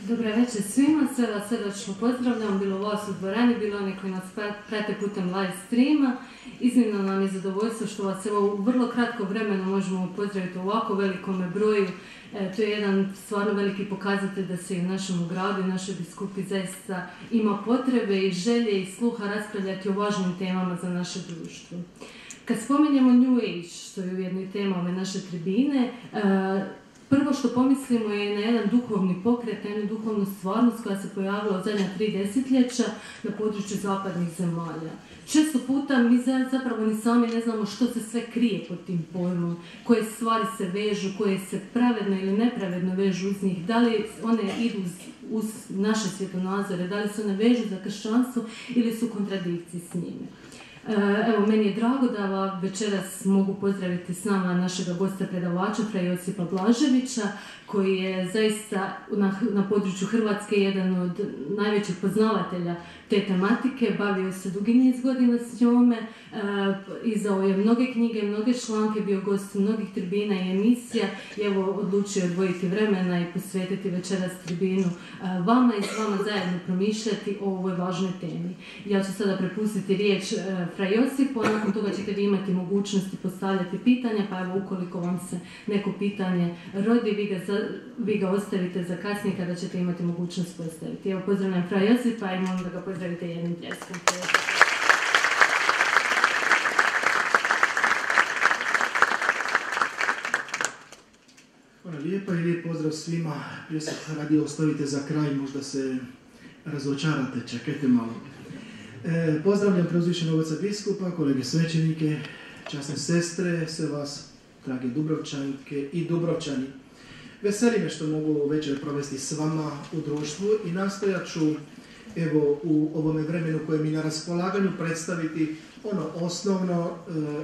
Dobar večer svima, sve vas srdačno pozdravljam, bilo vas u dvorani, bilo oni koji nas prate putem live streama. Iznimno nam je zadovoljstvo što vas evo u vrlo kratko vremenu možemo pozdraviti u ovako velikom broju. To je jedan stvarno veliki pokazatelj da se i u našem gradu i našoj biskupi zaista ima potrebe i želje i sluha raspravljati o važnim temama za naše društvo. Kad spominjemo New Age, što je ujedno i tema ove naše tribine, prvo što pomislimo je na jedan duhovni pokret, na jednu duhovnu stvarnost koja se pojavila u zadnja 3 desetljeća na području zapadnih zemalja. Često puta mi zapravo ni sami ne znamo što se sve krije pod tim pojmom, koje stvari se vežu, koje se pravedno ili nepravedno vežu uz njih, da li one idu uz naše svjetonazore, da li se one vežu za kršćanstvo ili su u kontradikciji s njime. Evo, meni je drago da večeras mogu pozdraviti s nama našega gosta predavača Fra Josipa Blaževića, koji je zaista na području Hrvatske jedan od najvećih poznavatelja te tematike, bavio se dugi niz godina s njome, izdao je mnoge knjige, mnoge članke, bio gost mnogih tribina i emisija i evo odlučio odvojiti vremena i posvetiti večeras tribinu vama i s vama zajedno promišljati o ovoj važnoj temi. Ja ću sada prepustiti riječ Fra Josipu, a nakon toga ćete vi imati mogućnosti postavljati pitanja, pa evo ukoliko vam se neko pitanje rodi, vi ga ostavite za kasnije kada ćete imati mogućnost postaviti. Evo, pozdravljam Fra Josipa i molim da ga pozdravite jednim pljeskom. Hvala lijepa i lijep pozdrav svima. Prije se radio ostavite za kraj, možda se razočarate, čekajte malo. Pozdravljam preuzvišenog oca biskupa, kolege svećenike, časne sestre, sve vas, drage Dubrovčanke i Dubrovčani. Veseli me što mogu večer provesti s vama u društvu i nastojat ću evo u ovome vremenu koje mi na raspolaganju predstaviti ono osnovno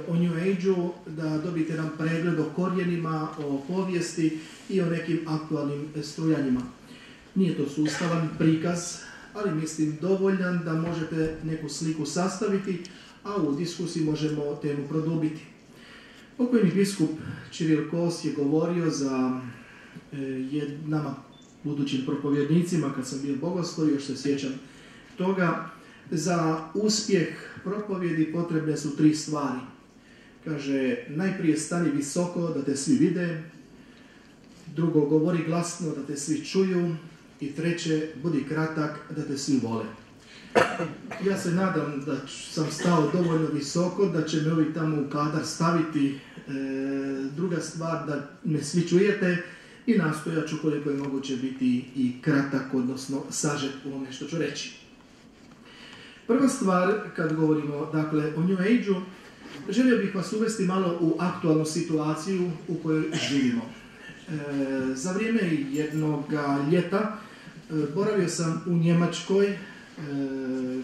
o New Age-u, da dobijete jedan pregled o korijenima, o povijesti i o nekim aktualnim strujanjima. Nije to sustavan prikaz, ali mislim dovoljan da možete neku sliku sastaviti, a u diskusiji možemo temu produbiti. Pokojni biskup Čiril Kos je govorio za nama budućim propovjednicima, kad sam bio bogoslov, još se sjećam toga, za uspjeh propovjedi potrebne su 3 stvari. Kaže, najprije stani visoko da te svi vide, drugo, govori glasno da te svi čuju i treće, budi kratak da te svi vole. Ja se nadam da sam stao dovoljno visoko, da će me ovi tamo u kadar staviti. Druga stvar, da me svi čujete i nastojat ću koliko je moguće biti i kratak, odnosno sažet u ovome što ću reći. Prva stvar, kad govorimo dakle, o New Age-u, želio bih vas uvesti malo u aktualnu situaciju u kojoj živimo. Za vrijeme jednog ljeta boravio sam u Njemačkoj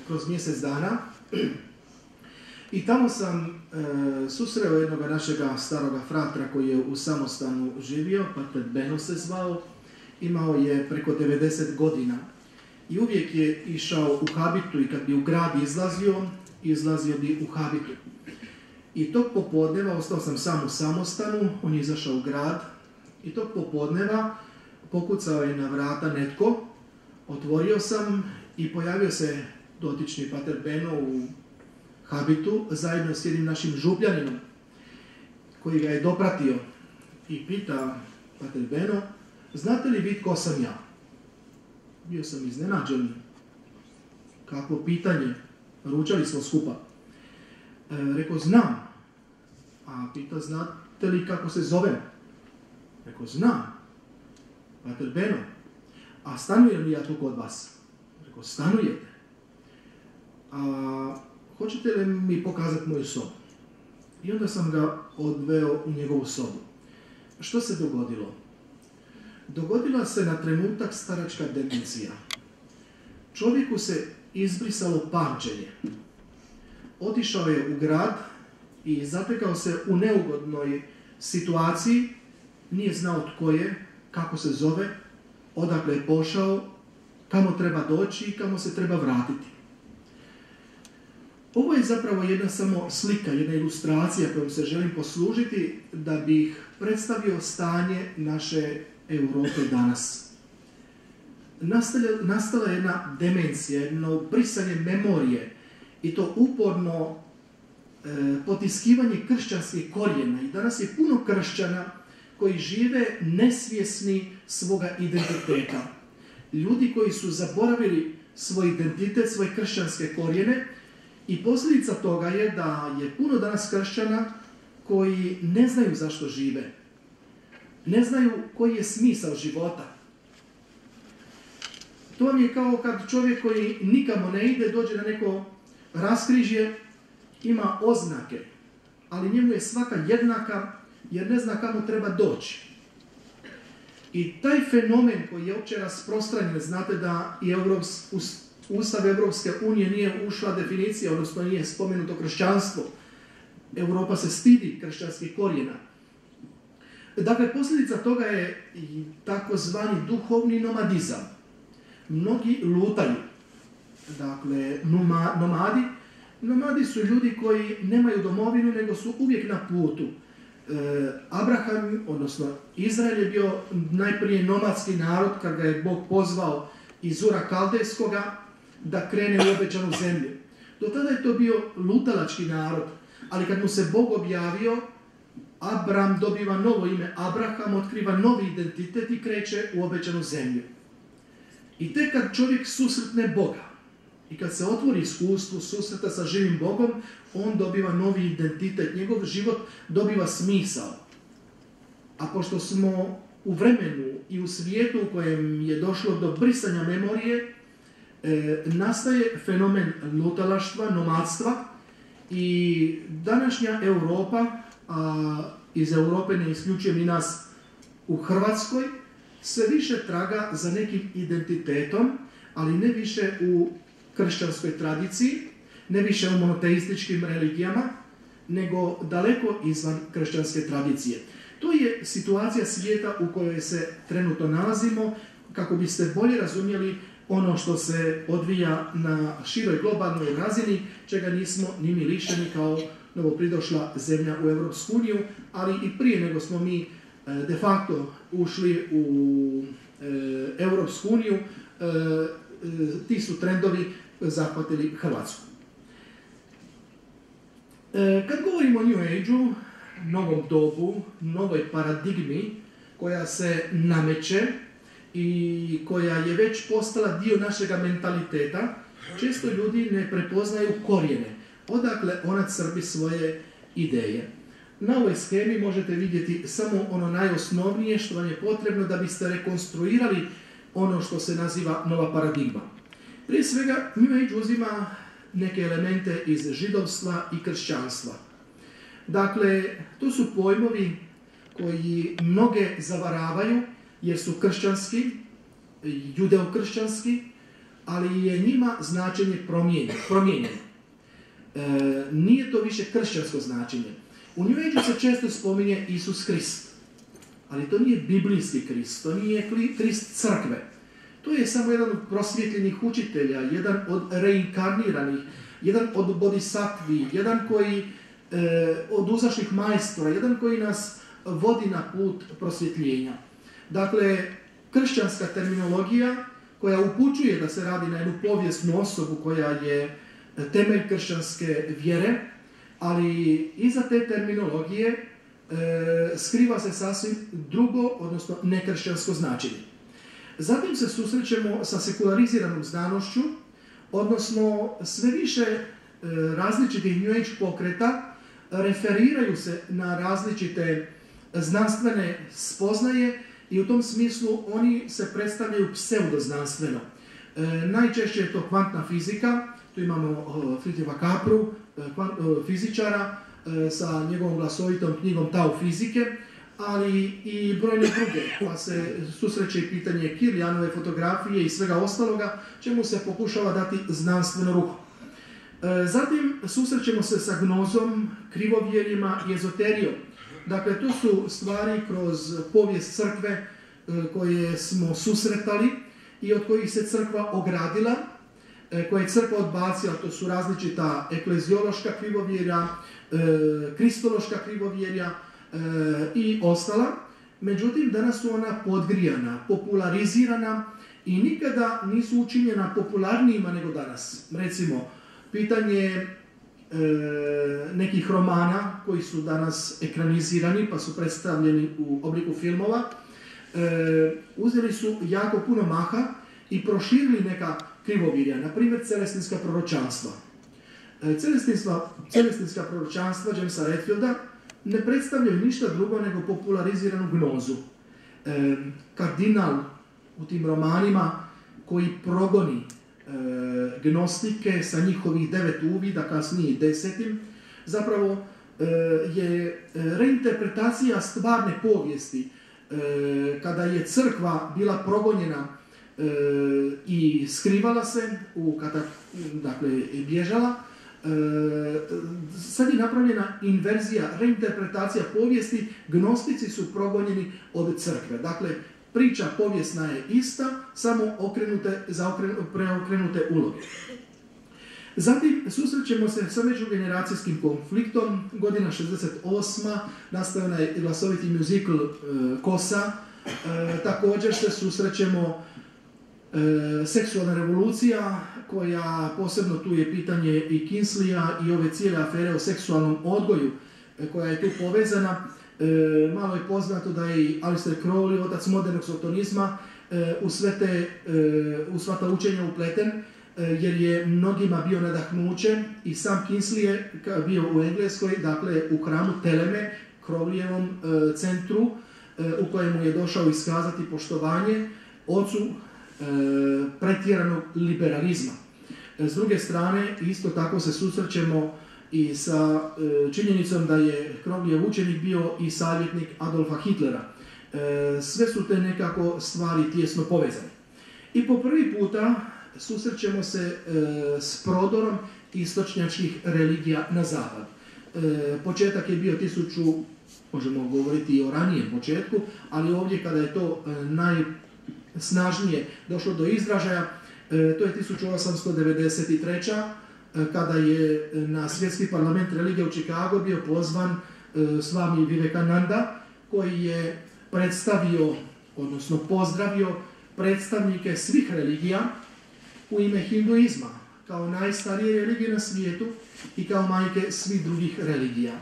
kroz mjesec dana i tamo sam susreo jednog našega staroga fratra koji je u samostanu živio, Pater Beno se zvao, imao je preko 90 godina i uvijek je išao u habitu i kad bi u grad izlazio bi u habitu. I tog popodneva, ostao sam sam u samostanu, on je izašao u grad i tog popodneva pokucao je na vrata netko, otvorio sam i pojavio se dotični Pater Beno u habitu zajedno s jednim našim župljaninom koji ga je dopratio i pita Pater Beno, znate li vi tko sam ja? Bio sam iznenađen. Kakvo pitanje? Ručali smo skupa. Rekao, znam. A pita, znate li kako se zovem? Rekao, znam. Pater Beno, a stanujem li ja tu kod vas? Rekao, stanujete. A hoćete li mi pokazati moju sobu? I onda sam ga odveo u njegovu sobu. Što se dogodilo? Dogodila se na trenutak staračka demencija. Čovjeku se izbrisalo pamćenje. Otišao je u grad i zatekao se u neugodnoj situaciji. Nije znao tko je, kako se zove, odakle je pošao, kamo treba doći i kamo se treba vratiti. Ovo je zapravo jedna samo slika, jedna ilustracija kojom se želim poslužiti da bih predstavio stanje naše Europe danas. nastala jedna demencija, jedno brisanje memorije i to uporno potiskivanje kršćanskih korijena. I danas je puno kršćana koji žive nesvjesni svoga identiteta. Ljudi koji su zaboravili svoj identitet, svoje kršćanske korijene i posljedica toga je da je puno danas kršćana koji ne znaju zašto žive. Ne znaju koji je smisao života. To vam je kao kad čovjek koji nikamo ne ide, dođe na neko raskrižje, ima oznake, ali njemu je svaka jednaka jer ne zna kamo treba doći. I taj fenomen koji je opće rasprostranjen, znate da i Ustav Evropske unije nije ušla definicija, odnosno nije spomenuto kršćanstvo. Europa se stidi kršćanskih korijena. Dakle, posljedica toga je takozvani duhovni nomadizam. Mnogi lutaju. Dakle, nomadi. Nomadi su ljudi koji nemaju domovinu, nego su uvijek na putu. Abraham, odnosno Izrael je bio najprije nomadski narod kad ga je Bog pozvao iz Ura Kaldejskoga da krene u obećanu zemlju. Do tada je to bio lutalački narod, ali kad mu se Bog objavio, Abram dobiva novo ime Abraham, otkriva novi identitet i kreće u obećanu zemlju. I tek kad čovjek susretne Boga i kad se otvori iskustvu susreta sa živim Bogom, on dobiva novi identitet, njegov život dobiva smisao. A pošto smo u vremenu i u svijetu u kojem je došlo do brisanja memorije, nastaje fenomen lutalaštva, nomadstva i današnja Europa, a iz Europe ne isključujem i nas u Hrvatskoj, sve više traga za nekim identitetom, ali ne više u kršćanskoj tradiciji, ne više u monoteističkim religijama, nego daleko izvan kršćanske tradicije. To je situacija svijeta u kojoj se trenutno nalazimo, kako biste bolje razumjeli ono što se odvija na široj globalnoj razini, čega nismo ni mi lišeni kao novopridošla zemlja u Europsku uniju, ali i prije nego smo mi de facto ušli u Europsku uniju, ti su trendovi zahvatili Hrvatsku. Kad govorimo o New Age-u, novom dobu, novoj paradigmi koja se nameće i koja je već postala dio našega mentaliteta, često ljudi ne prepoznaju korijene, odakle ona crpi svoje ideje. Na ovoj schemi možete vidjeti samo ono najosnovnije što vam je potrebno da biste rekonstruirali ono što se naziva nova paradigma. Prije svega, New Age uzima neke elemente iz židovstva i kršćanstva. Dakle, to su pojmovi koji mnoge zavaravaju jer su kršćanski, judeokršćanski, ali je njima značenje promijenjeno. Nije to više kršćansko značenje. U New Age-u se često spominje Isus Krist, ali to nije biblijski Krist, to nije Krist crkve. To je samo jedan od prosvjetljenih učitelja, jedan od reinkarniranih, jedan od bodhisattvi, jedan koji od uzašlih majstora, jedan koji nas vodi na put prosvjetljenja. Dakle, kršćanska terminologija koja upućuje da se radi na jednu povijesnu osobu koja je temelj kršćanske vjere, ali iza te terminologije skriva se sasvim drugo, odnosno nekršćansko značenje. Zatim se susrećemo sa sekulariziranom znanošću, odnosno sve više različitih New Age pokreta referiraju se na različite znanstvene spoznaje i u tom smislu oni se predstavljaju pseudoznanstveno. Najčešće je to kvantna fizika, tu imamo Fritjofa Capru, fizičara, sa njegovom glasovitom knjigom Tao fizike, ali i brojne druge, pa se susreće i pitanje Kirlianove fotografije i svega ostaloga, čemu se pokušava dati znanstveno ruho. Zatim susrećemo se sa gnozom, krivovjerima i ezoterijom. Dakle, to su stvari kroz povijest crkve koje smo susretali i od kojih se crkva ogradila, koje je crkva odbacila, to su različita ekleziološka krivovjerja, kristološka krivovjerja i ostala. Međutim, danas su ona podgrijana, popularizirana i nikada nisu učinjena popularnijima nego danas. Recimo, pitanje nekih romana koji su danas ekranizirani pa su predstavljeni u obliku filmova, uzeli su jako puno maha i proširili neka krivovjerja, na primjer celestinska proročanstva. Celestinska proročanstva Jamesa Redfielda ne predstavljaju ništa drugo nego populariziranu gnozu. Kardinal u tim romanima koji progoni gnostike sa njihovih 9 uvida, kasnije i 10. zapravo je reinterpretacija stvarne povijesti. Kada je crkva bila progonjena i skrivala se, dakle bježala, sad je napravljena inverzija, reinterpretacija povijesti, gnostici su progonjeni od crkve. Dakle, priča povijesna je ista, samo preokrenute uloge. Zatim susrećemo se sa međugeneracijskim konfliktom. Godina 68. nastavio je glasoviti muzikl Kosa. Također se susrećemo seksualna revolucija, koja posebno tu je pitanje i Kinsleya i ove cijele afere o seksualnom odgoju koja je tu povezana. Malo je poznato da je i Aleister Crowley, otac modernog sotonizma, u sva ta učenja upleten, jer je mnogima bio nadahnuće i sam Kinsley je bio u Engleskoj, dakle u hramu Teleme, Crowleyevom centru, u kojemu je došao iskazati poštovanje ocu pretjeranog liberalizma. S druge strane, isto tako se susrećemo i sa činjenicom da je Crowleyev učenik bio i savjetnik Adolfa Hitlera. Sve su te nekako stvari tijesno povezane. I po prvi puta susrećemo se s prodorom istočnjačkih religija na zapad. Početak je bio možemo govoriti i o ranijem početku, ali ovdje kada je to najsnažnije došlo do izražaja, to je 1893. Kada je na svjetski parlament religije u Chicago bio pozvan Swami Vivekananda, koji je predstavio, odnosno pozdravio predstavnike svih religija u ime hinduizma, kao najstarije religije na svijetu i kao majke svih drugih religija.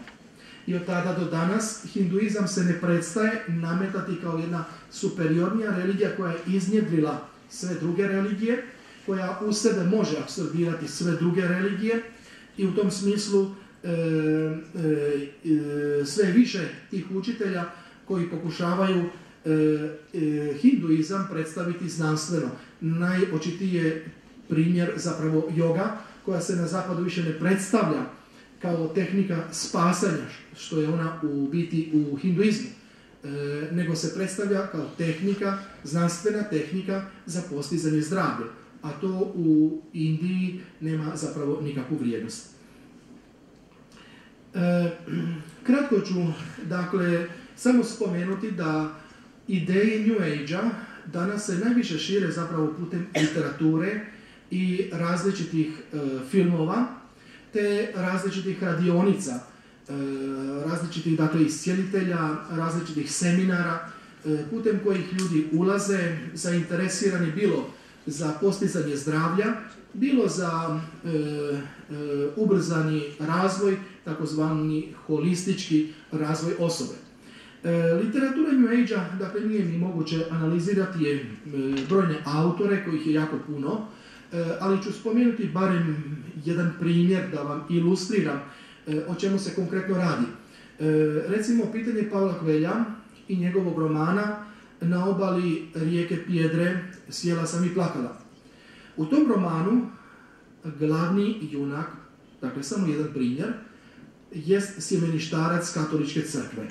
I od tada do danas hinduizam se ne prestaje nametati kao jedna superiornija religija koja je iznjedrila sve druge religije, koja u sebe može apsorbirati sve druge religije i u tom smislu sve više tih učitelja koji pokušavaju hinduizam predstaviti znanstveno. Najočitiji je primjer zapravo joga, koja se na zapadu više ne predstavlja kao tehnika spasanja, što je ona u biti u hinduizmu, nego se predstavlja kao tehnika, znanstvena tehnika za postizanje zdravlja, a to u Indiji nema zapravo nikakvu vrijednost. Kratko ću, dakle, samo spomenuti da ideje New Age-a danas se najviše šire zapravo putem literature i različitih filmova, te različitih radionica, različitih, dakle, iscijelitelja, različitih seminara, putem kojih ljudi ulaze zainteresirani bilo za postizanje zdravlja, bilo za ubrzani razvoj, takozvani holistički razvoj osobe. Literatura New Age-a, dakle, nije mi moguće analizirati je brojne autore, kojih je jako puno, ali ću spomenuti barem jedan primjer da vam ilustriram o čemu se konkretno radi. Recimo, pitanje Pavla Coelha i njegovog romana Na obali rijeke Piedre sjela sam i plakala. U tom romanu glavni junak, dakle samo jedan primjer, jest sjemeništarac katoličke crkve.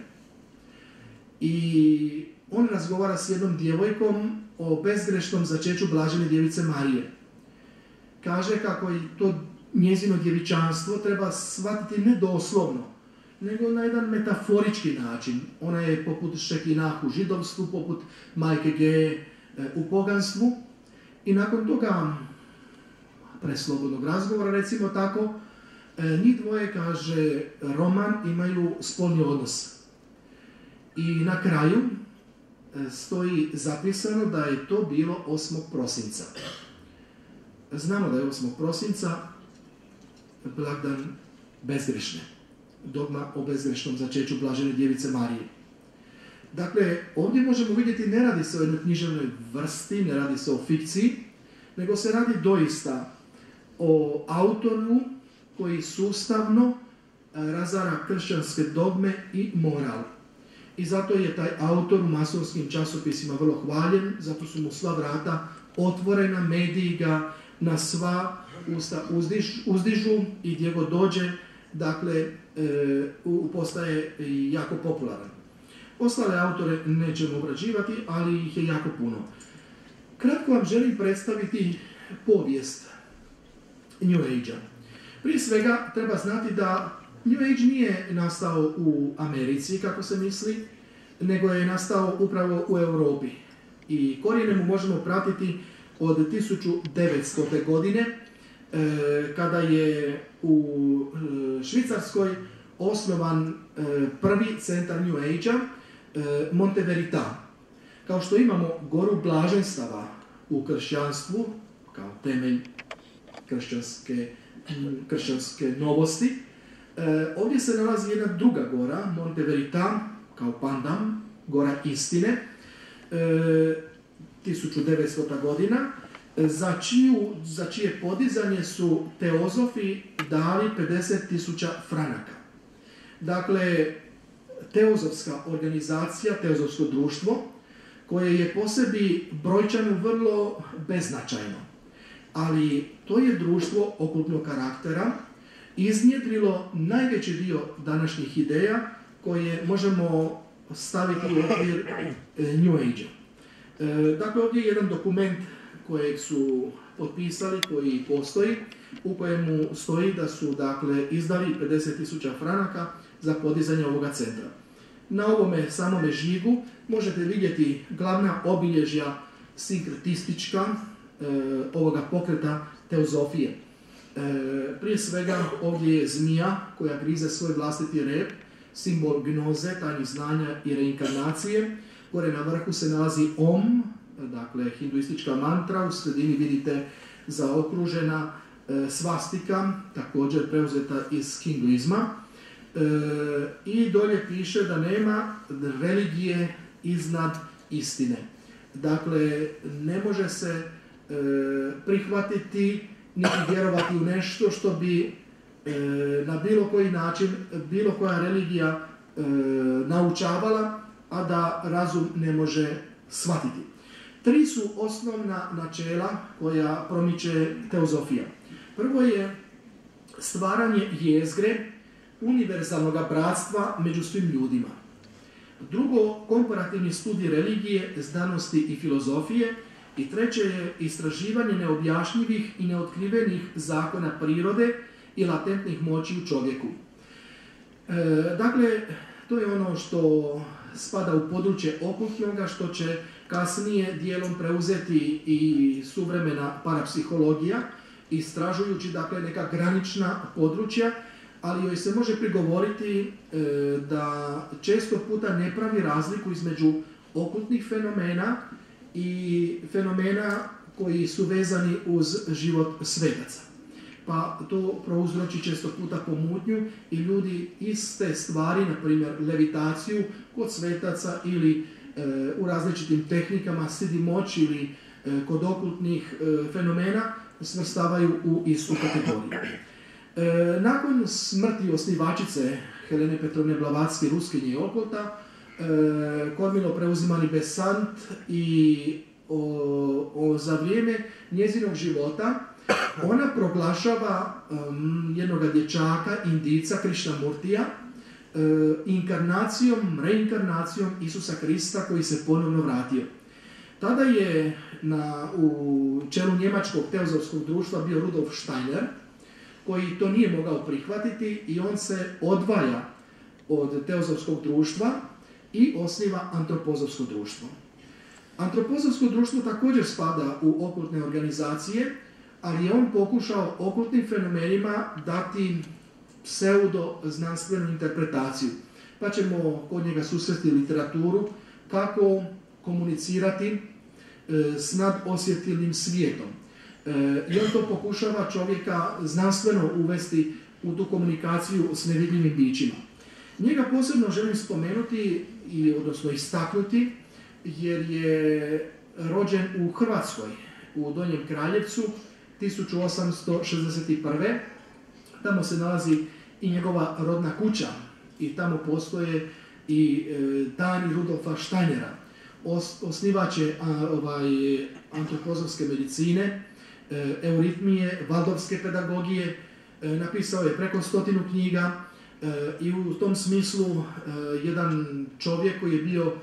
I on razgovara s jednom djevojkom o bezgrešnom začeću Blažene djevice Marije. Kaže kako je to njezino djevičanstvo treba shvatiti ne doslovno, nego na jedan metaforički način. Ona je poput Šekinah u židovstvu, poput majke Ge u poganstvu. I nakon toga preslobodnog razgovora, recimo tako, njih dvoje, kaže Roman, imaju spolni odnos. I na kraju stoji zapisano da je to bilo 8. prosinca. Znamo da je 8. prosinca blagdan bezgrešne, dogma o bezgrešnom začeću blažene djevice Marije. Dakle, ovdje možemo vidjeti, ne radi se o jednoj književnoj vrsti, ne radi se o fikciji, nego se radi doista o autoru koji sustavno razara kršćanske dogme i moral. I zato je taj autor u masonskim časopisima vrlo hvaljen, zato su mu sva vrata otvorena, mediji ga na sva usta uzdižu i gdje god dođe, dakle, postaje jako popularan. Ostale autore nećemo obrađivati, ali ih je jako puno. Kratko vam želim predstaviti povijest New Age-a. Prije svega treba znati da New Age nije nastao u Americi, kako se misli, nego je nastao upravo u Europi. I korijene mu možemo pratiti od 1900. godine, kada je u Švicarskoj osnovan prvi centar New Age-a, Monteverita. Kao što imamo goru blaženstava u kršćanstvu, kao temelj kršćanske novosti, ovdje se nalazi jedna druga gora, Monteverita, kao pandan, gora istine, 1900. godina, za čije podizanje su teozofi dali 50.000 franaka. Dakle, teozofska organizacija, teozofsko društvo, koje je po sebi brojčano vrlo beznačajno. Ali to je društvo okultnog karaktera iznjedrilo najveći dio današnjih ideja koje možemo staviti u okvir New Age-a. Dakle, ovdje je jedan dokument kojeg su potpisali, koji postoji, u kojemu stoji da su, dakle, izdali 50.000 franaka za podizanje ovoga centra. Na ovome samome žigu možete vidjeti glavna obilježja sinkretistička ovoga pokreta teozofije. Prije svega ovdje je zmija koja grize svoj vlastiti rep, simbol gnoze, tajnih znanja i reinkarnacije. Gore na vrhu se nalazi Om, dakle hinduistička mantra, u sredini vidite zaokružena svastika, također preuzeta iz hinduizma. I dolje piše da nema religije iznad istine. Dakle, ne može se prihvatiti niti vjerovati u nešto što bi na bilo koji način, bilo koja religija naučavala, a da razum ne može shvatiti. 3 su osnovna načela koja promiče teozofija. Prvo je stvaranje jezgre, univerzalnog bratstva među svim ljudima. Drugo, komparativni studij religije, znanosti i filozofije. I treće je istraživanje neobjašnjivih i neotkrivenih zakona prirode i latentnih moći u čovjeku. Dakle, to je ono što spada u područje okultnoga, što će kasnije dijelom preuzeti i suvremena parapsihologija, istražujući, dakle, neka granična područja, ali joj se može prigovoriti da često puta ne pravi razliku između okultnih fenomena i fenomena koji su vezani uz život svetaca. Pa to prouzroči često puta pomutnju i ljudi iste stvari, na primjer levitaciju kod svetaca ili u različitim tehnikama sidi moći ili kod okultnih fenomena svrstavaju u istu kategoriju. Nakon smrti osnivačice Helene Petrovne Blavatsky, ruskinje okulta, kormilo preuzimani Besant i za vrijeme njezinog života ona proglašava jednog dječaka, Indica, Krishnamurtija, inkarnacijom, reinkarnacijom Isusa Krista koji se ponovno vratio. Tada je u čelu njemačkog teozofskog društva bio Rudolf Steiner, koji to nije mogao prihvatiti i on se odvaja od teozofskog društva i osniva antropozofsko društvo. Antropozofsko društvo također spada u okultne organizacije, ali je on pokušao okultnim fenomenima dati pseudo-znanstvenu interpretaciju. Pa ćemo kod njega susresti literaturu kako komunicirati s nadosjetilnim svijetom. I on to pokušava čovjeka znanstveno uvesti u tu komunikaciju s nevidljivim bićima. Njega posebno želim spomenuti, odnosno istaknuti, jer je rođen u Hrvatskoj, u Donjem Kraljevcu, 1861. Tamo se nalazi i njegova rodna kuća i tamo postoje i dani Rudolfa Steinera. Osnivač je antropozofske medicine, euritmije, valdorfske pedagogije, napisao je preko 100 knjiga i u tom smislu jedan čovjek koji je bio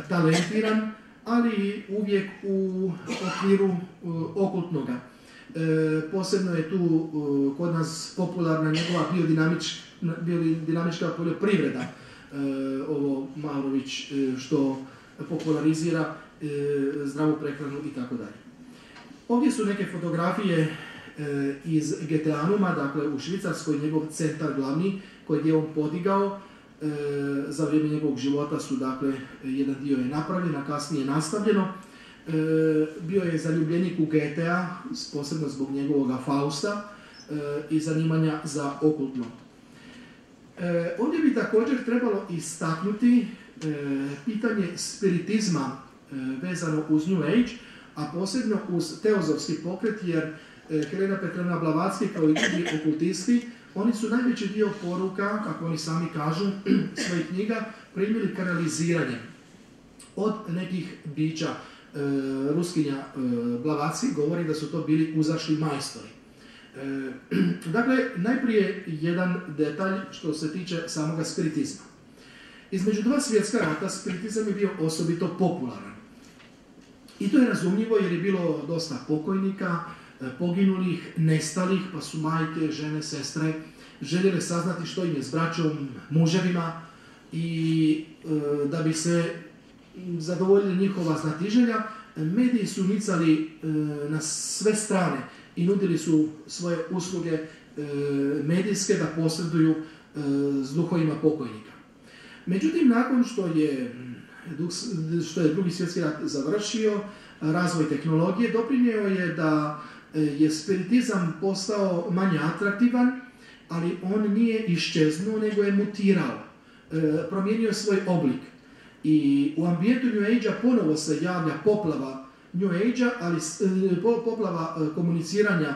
talentiran, ali uvijek u okviru okultnoga. Posebno je tu kod nas popularna njegova biodinamička poljoprivreda, ovo Maurović što popularizira zdravu prehranu i tako dalje. Ovdje su neke fotografije iz Geteanuma, dakle u Švicarskoj, njegov centar glavni koji je on podigao. Za vrijeme njegovog života su, dakle, jedan dio je napravljen, a kasnije nastavljeno. Bio je zaljubljenik u Goethea, posebno zbog njegovog Fausta i zanimanja za okultno. Ovdje bi također trebalo istaknuti pitanje spiritizma vezano uz New Age, a posebno uz teozofski pokret, jer Helena Petrovna Blavatsky kao i drugi okultisti, oni su najveći dio poruka, kako oni sami kažu, svojih knjiga primili kanaliziranjem od nekih bića. Ruskinja Blavatsky govori da su to bili uzašli majstori. Dakle, najprije jedan detalj što se tiče samoga spiritizma. Između dva svjetska rata spiritizam je bio osobito popularan. I to je razumljivo jer je bilo dosta pokojnika, poginulih, nestalih, pa su majke, žene, sestre željele saznati što im je s braćom, muževima i da bi se zadovoljili njihova znatiželja, mediji su nicali na sve strane i nudili su svoje usluge medijske da posreduju s duhovima pokojnika. Međutim, nakon što je Drugi svjetski rat završio, razvoj tehnologije doprinio je da je spiritizam postao manje atraktivan, ali on nije iščeznuo, nego je mutirao. Promijenio je svoj oblik. I u ambijentu New Age-a ponovo se javlja poplava New Age-a, ali poplava komuniciranja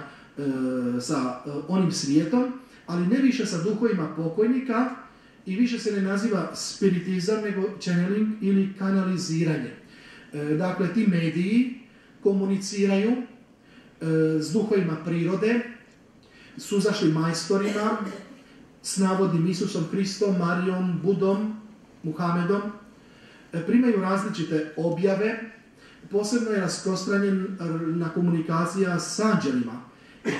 sa onim svijetom, ali ne više sa duhovima pokojnika i više se ne naziva spiritizam, nego channeling ili kanaliziranje. Dakle, ti mediji komuniciraju s duhovima prirode, s uzašlim majstorima, s navodnim Isusom Kristom, Marijom, Budom, Muhamedom, primaju različite objave, posebno je rasprostranjena komunikacija s anđelima.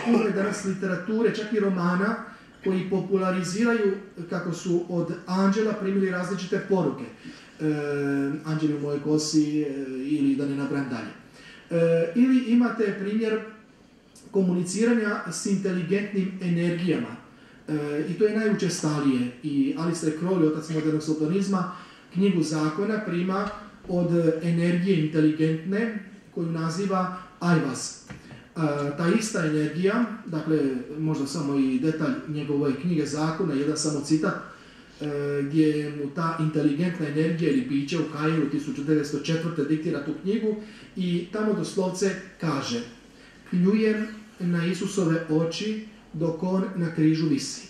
Puno je danas literature, čak i romana, koji populariziraju kako su od anđela primili različite poruke. Anđeli u mojoj kosi ili da ne nabrajam dalje. Ili imate primjer komuniciranja s inteligentnim energijama. I to je najučestalije. I Aleister Crowley, otac modernog sotonizma, knjigu zakona prima od energije inteligentne koju naziva Ajvas. Ta ista energija, dakle možda samo i detalj njegove knjige zakona, jedan samo citat, gdje mu ta inteligentna energija ili biće u Kairu 1904. diktira tu knjigu i tamo doslovce kaže: pljujem na Isusove oči dok on na križu visi.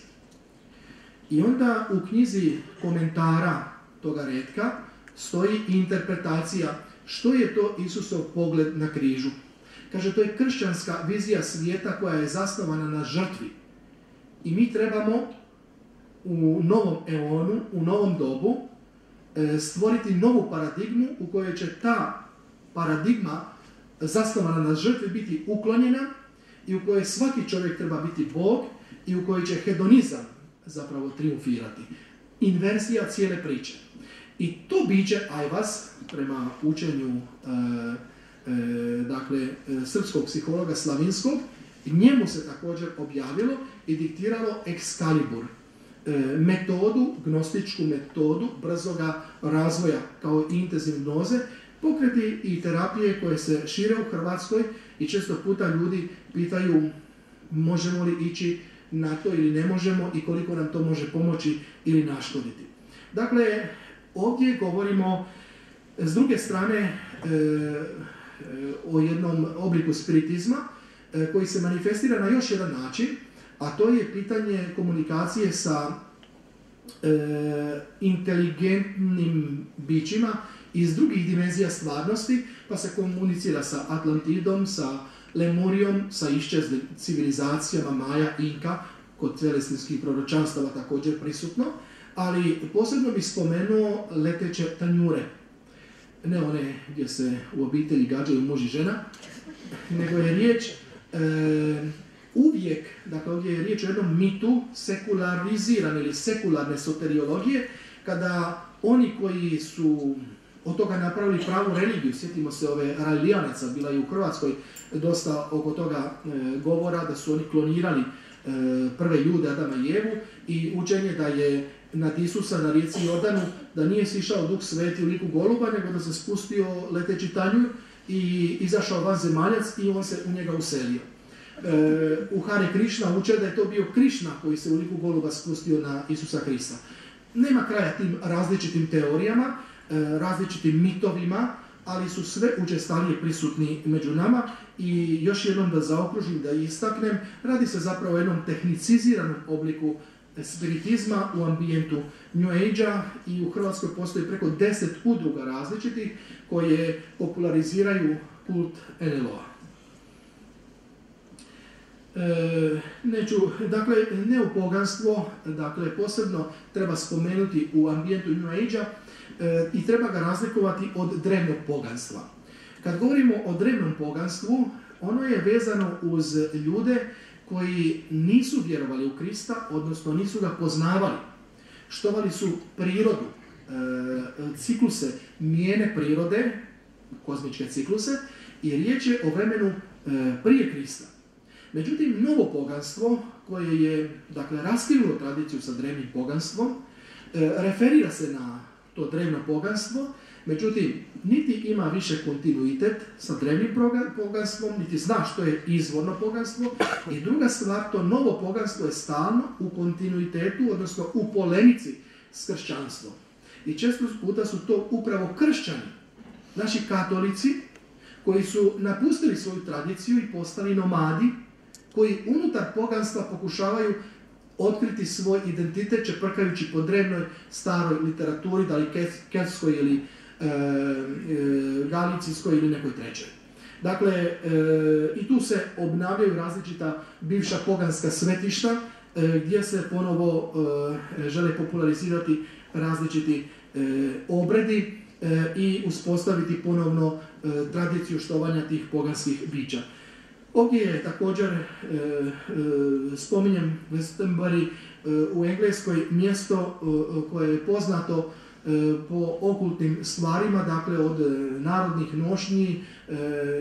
I onda u knjizi komentara toga retka stoji interpretacija što je to Isusov pogled na križu. Kaže, to je kršćanska vizija svijeta koja je zasnovana na žrtvi. I mi trebamo u novom eonu, u novom dobu, stvoriti novu paradigmu u kojoj će ta paradigma zasnovana na žrtvi biti uklonjena i u kojoj svaki čovjek treba biti Bog i u kojoj će hedonizam zapravo triumfirati. Inverzija cijele priče. I to biće Ajvas, prema učenju srpskog psihologa Slavinskog, njemu se također objavilo i diktiralo Excalibur, metodu, gnostičku metodu brzoga razvoja kao i intenzivne doze, Pokreti i terapije koje se šire u Hrvatskoj i često puta ljudi pitaju možemo li ići na to ili ne možemo i koliko nam to može pomoći ili naškoditi. Dakle, ovdje govorimo s druge strane o jednom obliku spiritizma koji se manifestira na još jedan način, a to je pitanje komunikacije sa inteligentnim bićima iz drugih dimenzija stvarnosti, pa se komunicira sa Atlantidom, sa Lemurijom, sa iščezlim civilizacijama Maja, Inka, kod celestinskih proročanstava također prisutno, ali posebno bih spomenuo leteće tanjure. Ne one gdje se u obitelji gađaju muž i žena, nego je riječ uvijek, dakle ovdje je riječ o jednom mitu sekularizirane ili sekularne soteriologije, kada oni koji su od toga napravili pravu religiju, sjetimo se ove Rajlijanaca, bila je u Hrvatskoj dosta oko toga govora, da su oni klonirali prve ljude, Adama i Evu, i učenje da je nad Isusa na rijeci Jordanu, da nije sišao Duh Sveti u liku goluba, nego da se spustio leteći tanjur i izašao vanzemaljac i on se u njega uselio. U Hare Krišna uče da je to bio Krišna koji se u liku goluba spustio na Isusa Krista. Nema kraja tim različitim teorijama, različitim mitovima, ali su sve učestalije prisutni među nama i još jednom da zaokružim, da istaknem, radi se zapravo o jednom tehniciziranom obliku spiritizma u ambijentu New Age-a i u Hrvatskoj postoji preko 10 udruga različitih koje populariziraju kult NLO-a. Dakle, neopoganstvo, dakle, posebno treba spomenuti u ambijentu New Age-a i treba ga razlikovati od drevnog poganstva. Kad govorimo o drevnom poganstvu, ono je vezano uz ljude koji nisu vjerovali u Krista, odnosno nisu ga poznavali. Štovali su prirodu, cikluse mijene prirode, kozmičke cikluse, i riječ je o vremenu prije Krista. Međutim, novo poganstvo, koje je, dakle, raskinulo tradiciju sa drevnim poganstvom, referira se na to drevno poganstvo, međutim, niti ima više kontinuitet sa drevnim poganstvom, niti zna što je izvorno poganstvo, i druga stvar, to novo poganstvo je stalno u kontinuitetu, odnosno u polemici s kršćanstvom. I često puta su to upravo kršćani, naši katolici, koji su napustili svoju tradiciju i postali nomadi, koji unutar poganstva pokušavaju otkriti svoj identitet čeprkajući po drevnoj staroj literaturi, da li keltskoj ili galicijskoj ili nekoj trećoj. Dakle, i tu se obnavljaju različita bivša poganska svetišta gdje se ponovo žele popularizirati različiti obredi i uspostaviti ponovno tradiciju štovanja tih poganskih bića. Ovdje je također, spominjem Glastonbury u Engleskoj, mjesto koje je poznato po okultnim stvarima, dakle od narodnih nošnji,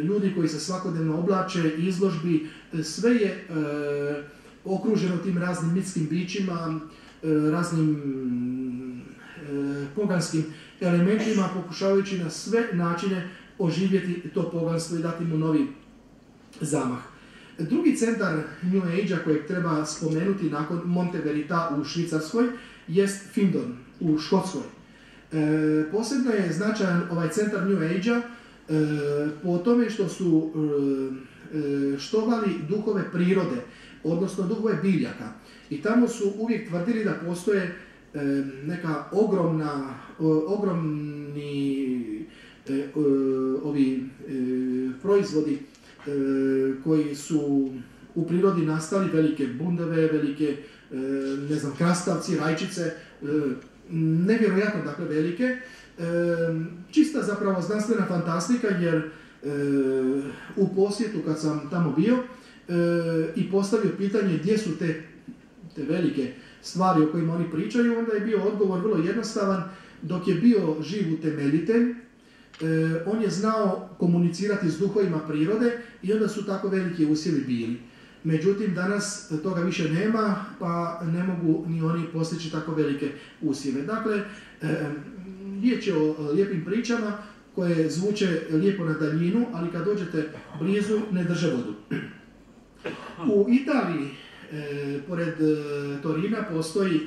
ljudi koji se svakodnevno oblače, izložbi, sve je okruženo tim raznim mitskim bićima, raznim poganskim elementima, pokušavajući na sve načine oživjeti to poganstvo i dati mu novi zamah. Drugi centar New Age-a kojeg treba spomenuti nakon Monte Verita u Švicarskoj jest Findon u Škotskoj. Posebno je značajan ovaj centar New Age-a po tome što su štovali duhove prirode, odnosno duhove biljaka. I tamo su uvijek tvrdili da postoje neka ogromni proizvodi koji su u prirodi nastali, velike bundeve, velike, ne znam, krastavci, rajčice, nevjerojatno, dakle, velike. Čista zapravo znanstvena fantastika, jer u posjetu kad sam tamo bio i postavio pitanje gdje su te velike stvari o kojima oni pričaju, onda je bio odgovor vrlo jednostavan. Dok je bio živ utemeljitelj, on je znao komunicirati s duhovima prirode i onda su tako veliki usjevi bili. Međutim, danas toga više nema, pa ne mogu ni oni postići tako velike usjeve. Dakle, riječ je o lijepim pričama koje zvuče lijepo na daljinu, ali kad dođete blizu ne drže vodu. U Italiji, pored Torina, postoji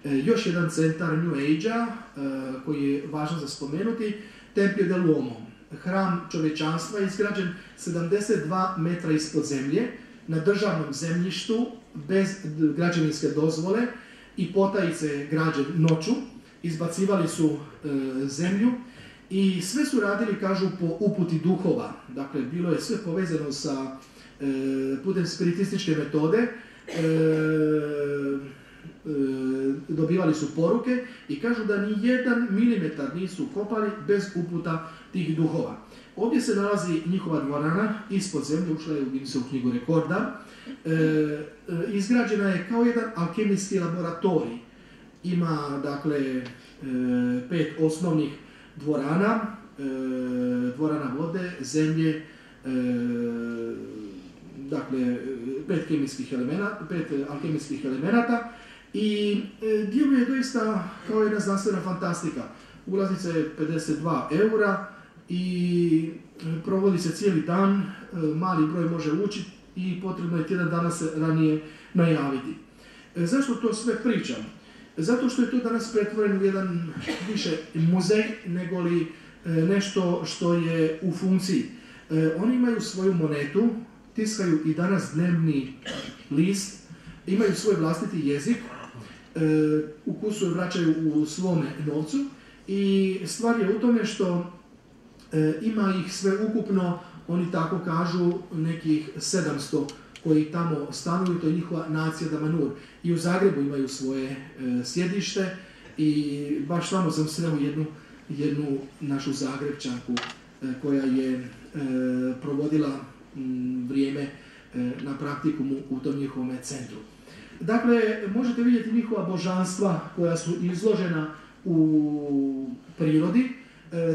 još jedan centar New Age-a koji je važan za spomenuti, Tempio dell'Uomo, hram čovječanstva, izgrađen 72 metra ispod zemlje, na državnom zemljištu, bez građevinske dozvole i potajice građen noću, izbacivali su zemlju i sve su radili, kažu, po uputi duhova. Dakle, bilo je sve povezano sa putem spiritističke metode, dobivali su poruke i kažu da ni 1 milimetar nisu kopali bez uputa tih duhova. Ovdje se nalazi njihova dvorana, ispod zemlje, ušla je u Guinnessovu knjigu rekorda. Izgrađena je kao jedan alkemijski laboratorij. Ima, dakle, 5 osnovnih dvorana, dvorana vode, zemlje, dakle, 5 alkemijskih elemenata i djeluje doista kao jedna znanstvena fantastika. Ulaznica je 52 eura i provodi se cijeli dan, mali broj može ući i potrebno je tjedan dana se ranije najaviti. Zašto to sve pričam? Zato što je to danas pretvoreno u jedan više muzej nego li nešto što je u funkciji. Oni imaju svoju monetu, tiskaju i danas dnevni list, imaju svoj vlastiti jezik, ukusu vraćaju u svome novcu i stvar je u tome što ima ih sve ukupno, oni tako kažu, nekih 700 koji tamo stanuju, to je njihova nacija Damanhur. I u Zagrebu imaju svoje sjedište i baš tamo sam sreo jednu našu Zagrebčanku koja je provodila vrijeme na praktikumu u tom njihovom centru. Dakle, možete vidjeti njihova božanstva koja su izložena u prirodi.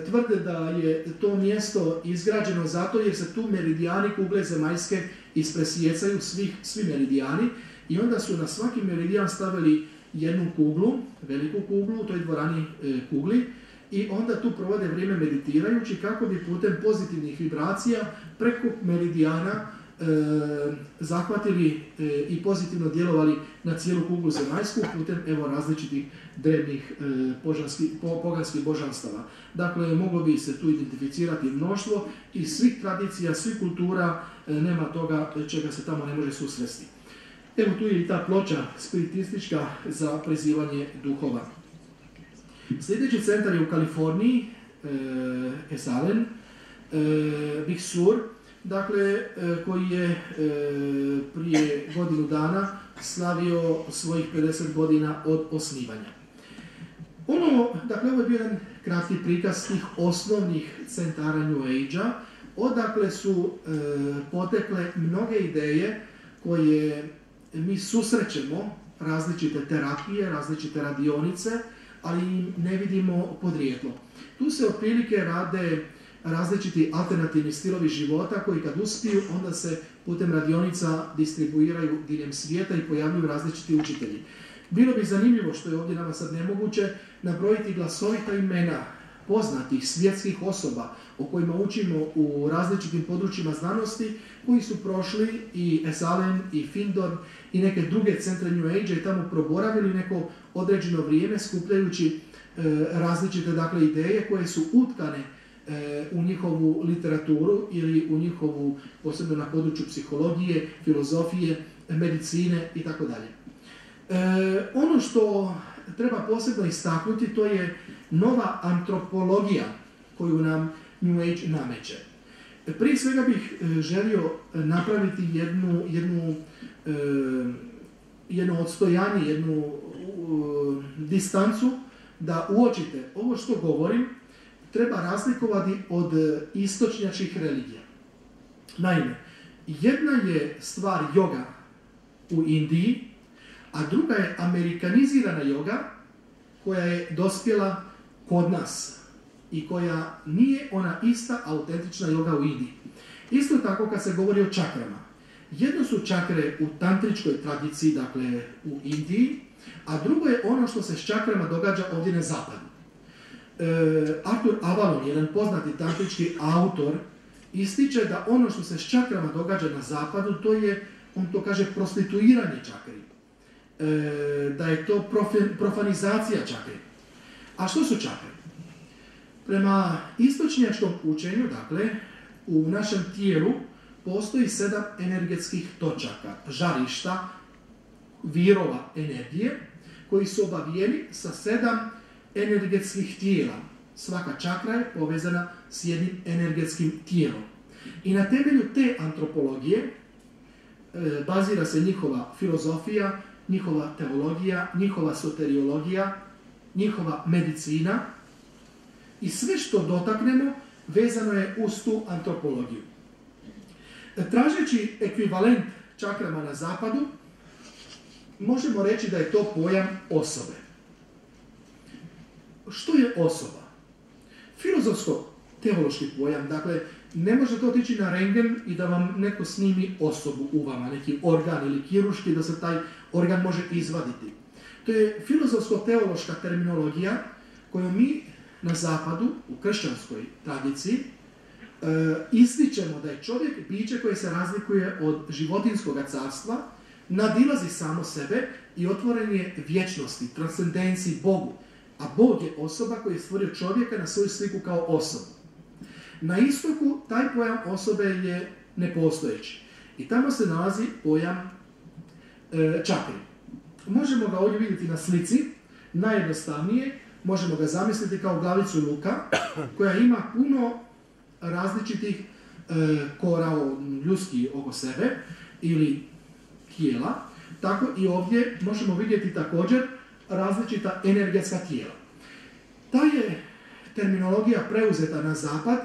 Tvrde da je to mjesto izgrađeno zato jer se tu meridijani kugle zemaljske ispresjecaju, svi meridijani, i onda su na svaki meridijan stavili jednu kuglu, veliku kuglu u toj dvorani kugli, i onda tu provode vrijeme meditirajući kako bi putem pozitivnih vibracija preko meridijana zahvatili i pozitivno djelovali na cijelu kuglu zemaljsku putem različitih drevnih poganskih božanstava. Dakle, moglo bi se tu identificirati mnoštvo i svih tradicija, svih kultura, nema toga čega se tamo ne može susresti. Evo tu je i ta ploča spiritistička za prizivanje duhova. Sljedeći centar je u Kaliforniji, Esalen, Big Sur, dakle, koji je prije godinu dana slavio svojih 50 godina od osnivanja. Dakle, ovo je bio jedan kratki prikaz tih osnovnih centara New Age-a, odakle su potekle mnoge ideje koje mi susrećemo, različite terapije, različite radionice, ali im ne vidimo podrijetlo. Tu se otprilike rade različiti alternativni stilovi života koji kad uspiju, onda se putem radionica distribuiraju diljem svijeta i pojavljuju različiti učitelji. Bilo bi zanimljivo, što je ovdje nama sad nemoguće, nabrojiti glasovita imena poznatih svjetskih osoba o kojima učimo u različitim područjima znanosti, koji su prošli i Esalen i Findon i neke druge centre New Age i tamo proboravili neko određeno vrijeme skupljajući različite, dakle, ideje koje su utkane u njihovu literaturu ili u njihovu, posebno na području psihologije, filozofije, medicine itd. Ono što treba posebno istaknuti, to je nova antropologija koju nam New Age nameće. Prije svega bih želio napraviti jedno odstojanje, jednu distancu, da uočite ovo što govorim treba razlikovati od istočnjačkih religija. Naime, jedna je stvar joga u Indiji, a druga je amerikanizirana joga koja je dospjela kod nas i koja nije ona ista autentična joga u Indiji. Isto tako kad se govori o čakrama. Jedno su čakre u tantričkoj tradiciji, dakle u Indiji, a drugo je ono što se s čakrama događa ovdje na zapadu. Arthur Avalon, jedan poznati tantrički autor, ističe da ono što se s čakrama događa na zapadu, to je, on to kaže, prostituiranje čakri. Da je to profanizacija čakri. A što su čakre? Prema istočnjačkom učenju, dakle, u našem tijelu postoji 7 energetskih točaka, žarišta, virova energije, koji su obavijeni sa 7 energetskih tijela. Svaka čakra je povezana s jednim energetskim tijelom. I na temelju te antropologije bazira se njihova filozofija, njihova teologija, njihova soteriologija, njihova medicina i sve što dotaknemo vezano je uz tu antropologiju. Tražeći ekvivalent čakrama na zapadu, možemo reći da je to pojam osobe. Što je osoba? Filozofsko-teološki pojam, dakle, ne može to otići na rentgen i da vam neko snimi osobu u vama, neki organ ili kirurški, da se taj organ može izvaditi. To je filozofsko-teološka terminologija koju mi na zapadu, u kršćanskoj tradiciji, ističemo da je čovjek biće koje se razlikuje od životinjskog carstva, nadilazi samo sebe i otvoren je vječnosti, transcendenciji Bogu. A Bog je osoba koji je stvorio čovjeka na svoju sliku kao osobu. Na istoku taj pojam osobe je nepostojeći. I tamo se nalazi pojam čakri. Možemo ga ovdje vidjeti na slici, najjednostavnije, možemo ga zamisliti kao glavicu luka, koja ima puno različitih kora ljudskih oko sebe ili tijela. Tako i ovdje možemo vidjeti također različita energetska tijela. Ta je terminologija preuzeta na zapad,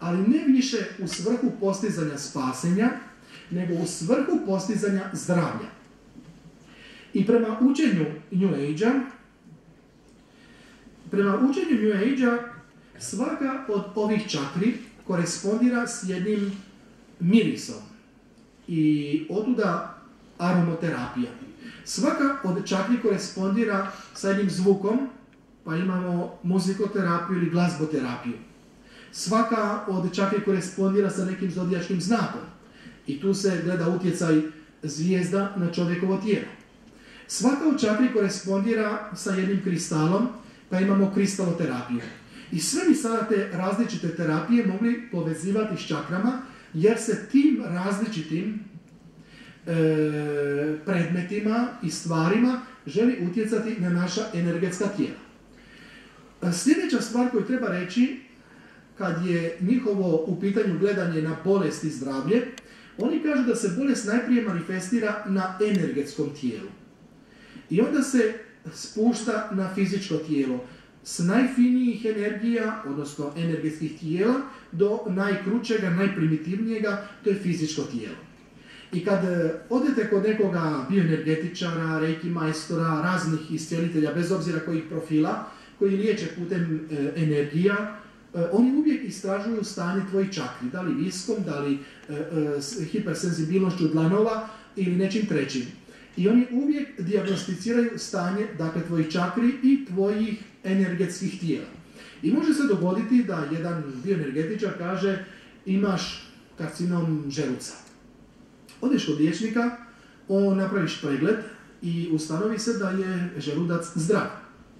ali ne više u svrhu postizanja spasenja, nego u svrhu postizanja zdravlja. I prema učenju New Age-a, svaka od ovih čakri korespondira s jednim mirisom i otuda aromoterapija. Svaka od čakri korespondira sa jednim zvukom, pa imamo muzikoterapiju ili glazboterapiju. Svaka od čakri korespondira sa nekim zodijačkim znakom i tu se gleda utjecaj zvijezda na čovjekovo tijelo. Svaka od čakri korespondira sa jednim kristalom, pa imamo kristaloterapiju. I sve bi sada te različite terapije mogli povezivati s čakrama, jer se tim različitim predmetima i stvarima želi utjecati na naša energetska tijela. Sljedeća stvar koju treba reći, kad je njihovo u pitanju gledanje na bolest i zdravlje, oni kažu da se bolest najprije manifestira na energetskom tijelu. I onda se spušta na fizičko tijelo. S najfinijih energija, odnosno energetskih tijela, do najkrućega, najprimitivnijega, to je fizičko tijelo. I kad odete kod nekoga bioenergetičara, reiki majstora, raznih iscijelitelja, bez obzira kojih profila, koji liječe putem energija, oni uvijek istražuju stanje tvojih čakri, da li viskom, da li hipersenzibilnošću dlanova ili nečim trećim. I oni uvijek dijagnosticiraju stanje, dakle, tvojih čakri i tvojih energetskih tijela. I može se dogoditi da jedan bioenergetičar kaže imaš karcinom želuca. Odeš kod liječnika, on napraviš pregled i ustanovi se da je želudac zdrav.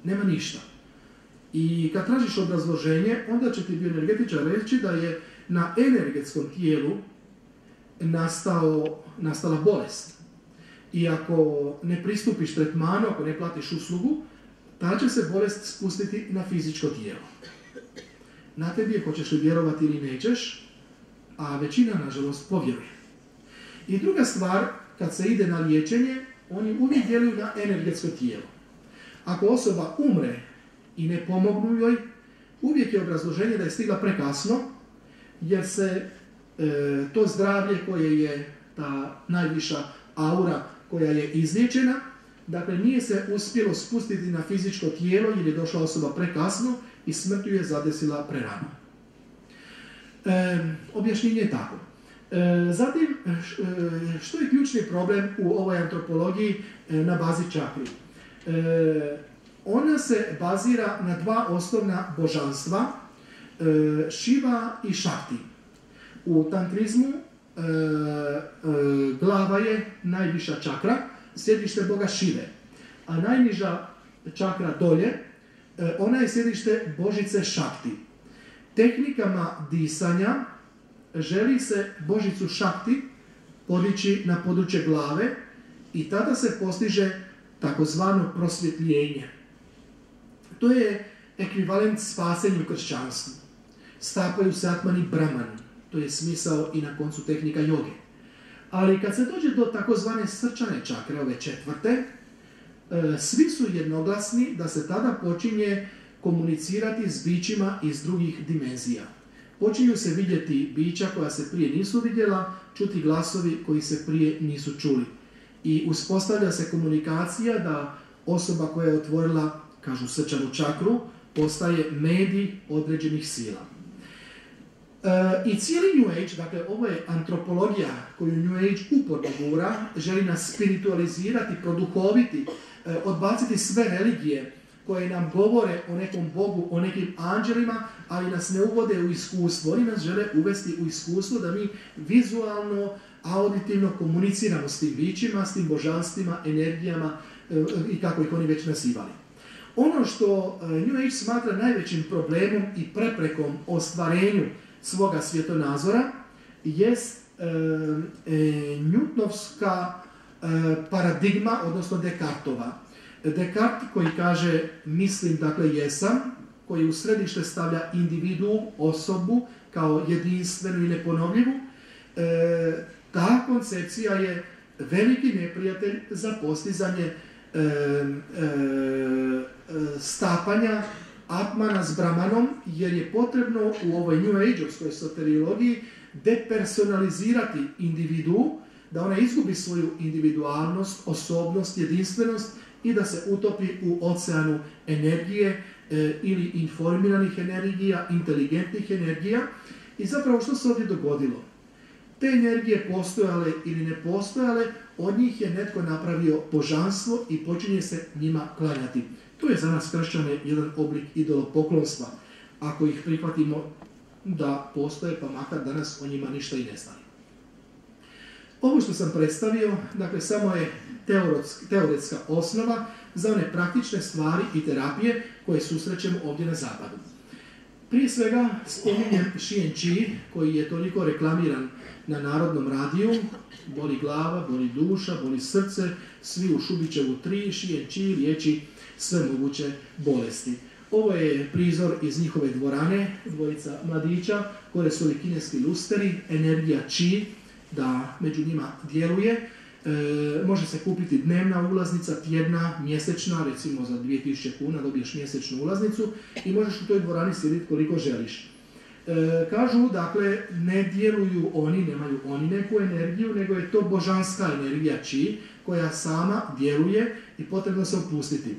Nema ništa. I kad tražiš obrazloženje, onda će ti bioenergetičar reći da je na energetskom tijelu nastala bolest. I ako ne pristupiš tretmanu, ako ne platiš uslugu, ta će se bolest spustiti na fizičko tijelo. Na tebi je hoćeš li vjerovati ili nećeš, a većina, nažalost, povjeruje. I druga stvar, kad se ide na liječenje, oni uvijek djeluju na energetsko tijelo. Ako osoba umre i ne pomognu joj, uvijek je obrazloženje da je stigla prekasno, jer se to zdravlje koje je ta najviša aura koja je izliječena, dakle nije se uspjelo spustiti na fizičko tijelo jer je došla osoba prekasno i smrt ju je zadesila prerano. Objašnjenje je tako. Zatim, što je ključni problem u ovoj antropologiji na bazi čakri? ona se bazira na dva osnovna božanstva, Šiva i Šakti. U tantrizmu glava je najviša čakra, sjedište boga Šive, a najniža čakra dolje, ona je sjedište božice Šakti. Tehnikama disanja želi se božicu Šakti podići na područje glave i tada se postiže takozvano prosvjetljenje. To je ekvivalent spasenju kršćanstvu. Stapaju se atmani brahmani, to je smisao i na koncu tehnika joge. Ali kad se dođe do takozvane srčane čakre, ove četvrte, svi su jednoglasni da se tada počinje komunicirati s bićima iz drugih dimenzija. Počinju se vidjeti bića koja se prije nisu vidjela, čuti glasovi koji se prije nisu čuli. I uspostavlja se komunikacija da osoba koja je otvorila, kažu srčanu čakru, postaje medij određenih sila. I cijeli New Age, dakle ovo je antropologija koju New Age uporno gura, želi nas spiritualizirati, produhoviti, odbaciti sve religije koje nam govore o nekom Bogu, o nekim anđelima, ali nas ne uvode u iskustvo. Oni nas žele uvesti u iskustvo da mi vizualno, auditivno komuniciramo s tim bićima, s tim božanstvima, energijama i kako ih oni već nazivali. Ono što New Age smatra najvećim problemom i preprekom ostvarenju svoga svjetonazora jest Newtonovska paradigma, odnosno Descartova. Descartes koji kaže mislim, dakle jesam, koji u središte stavlja individu, osobu, kao jedinstvenu i neponovljivu, ta koncepcija je veliki neprijatelj za postizanje stapanja Atmana s Brahmanom, jer je potrebno u ovoj New Age-ovskoj soteriologiji depersonalizirati individu, da ona izgubi svoju individualnost, osobnost, jedinstvenost i da se utopi u oceanu energije ili informiranih energija, inteligentnih energija. I zapravo što se ovdje dogodilo? Te energije postojale ili ne postojale, od njih je netko napravio božanstvo i počinje se njima klanjati. To je za nas kršćane jedan oblik idolopoklonstva. Ako ih prihvatimo da postoje, pa makar danas o njima ništa i ne znali. Ovo što sam predstavio, dakle, samo je teoretska osnova za one praktične stvari i terapije koje susrećemo ovdje na zapadu. Prije svega spominjem Šien Chi, koji je toliko reklamiran na Narodnom radiju. Boli glava, boli duša, boli srce, svi u Šubićevu 3, Šien Chi liječi sve moguće bolesti. Ovo je prizor iz njihove dvorane, dvojica mladića, gore su li kineski lusteri, energija Chi, da među njima djeluje. Može se kupiti dnevna ulaznica, tjedna, mjesečna, recimo za 2000 kuna dobiješ mjesečnu ulaznicu i možeš u toj dvorani sjediti koliko želiš. Kažu, dakle, ne djeluju oni, nemaju oni neku energiju, nego je to božanska energija Chi koja sama djeluje i potrebno se opustiti.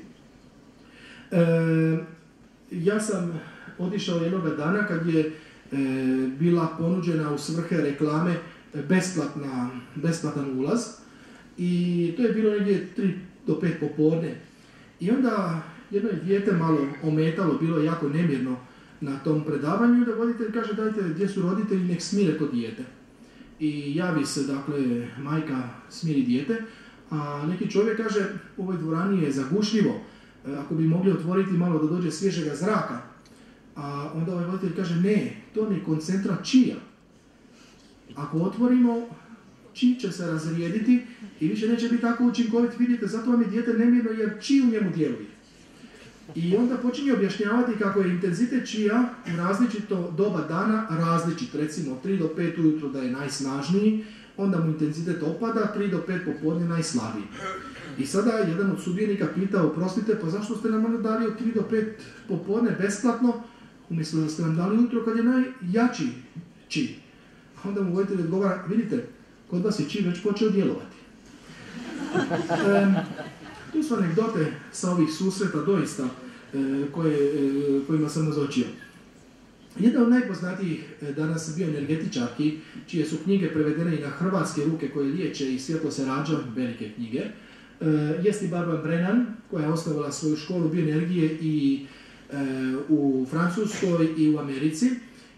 Ja sam otišao jednoga dana kad je bila ponuđena u svrhe reklame besplatan ulaz i to je bilo negdje 3 do 5 popodne. I onda jedno je dijete malo ometalo, bilo je jako nemirno na tom predavanju, da voditelj kaže dajte gdje su roditelji, nek smire to dijete. I javi se, dakle, majka smiri dijete, a neki čovjek kaže u ovoj dvorani je zagušljivo, ako bi mogli otvoriti malo da dođe svježega zraka. A onda ovaj voditelj kaže ne, to ne koncentrat Čija. Ako otvorimo, Chi će se razrijediti i više neće biti tako učinkovit, vidite, zato vam je dijete nemirno jer Chi u njemu djeluje. I onda počinje objašnjavati kako je intenzitet Čija u različito doba dana različit, recimo 3 do 5 ujutro da je najsnažniji, onda mu intenzitet opada, 3 do 5 popodne najslabiji. I sada jedan od sudionika pita, oprostite, pa zašto ste nam onda dali od 3 do 5 popodne besplatno, umjesto da ste nam dali ujutro kad je najjači Chi. Onda mu voditelj odgovara, vidite, kod vas je Chi već počeo djelovati. Tu su anegdote sa ovih susreta doista kojima sam nazočio. Jedna od najpoznatijih danas bioenergetičarki, čije su knjige prevedene i na hrvatske ruke koje liječe i svjetlo se rađa, velike knjige, Jest i Barbara Brennan, koja je osnovala svoju školu bioenergije i u Francuskoj i u Americi.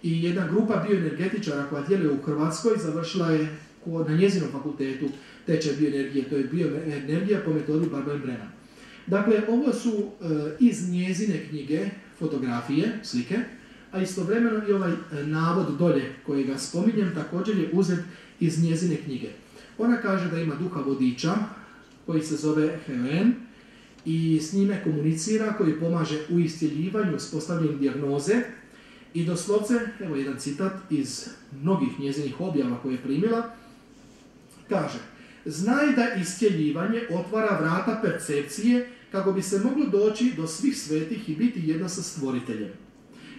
I jedna grupa bioenergetičara koja djeluje u Hrvatskoj završila je na njezinom fakultetu tečaj bioenergije. To je bioenergija po metodi Barbara Brennan. Dakle, ovo su iz njezine knjige fotografije, slike, a istovremeno i ovaj navod dolje koji ga spominjem također je uzet iz njezine knjige. Ona kaže da ima duha vodiča koji se zove Helen i s njime komunicira, koji pomaže u iscjeljivanju, uspostavljanju dijagnoze i doslovce, evo jedan citat iz mnogih njezinih objava koje je primila, kaže: znaj da iscjeljivanje otvara vrata percepcije kako bi se moglo doći do svih svetih i biti jedno sa stvoriteljem.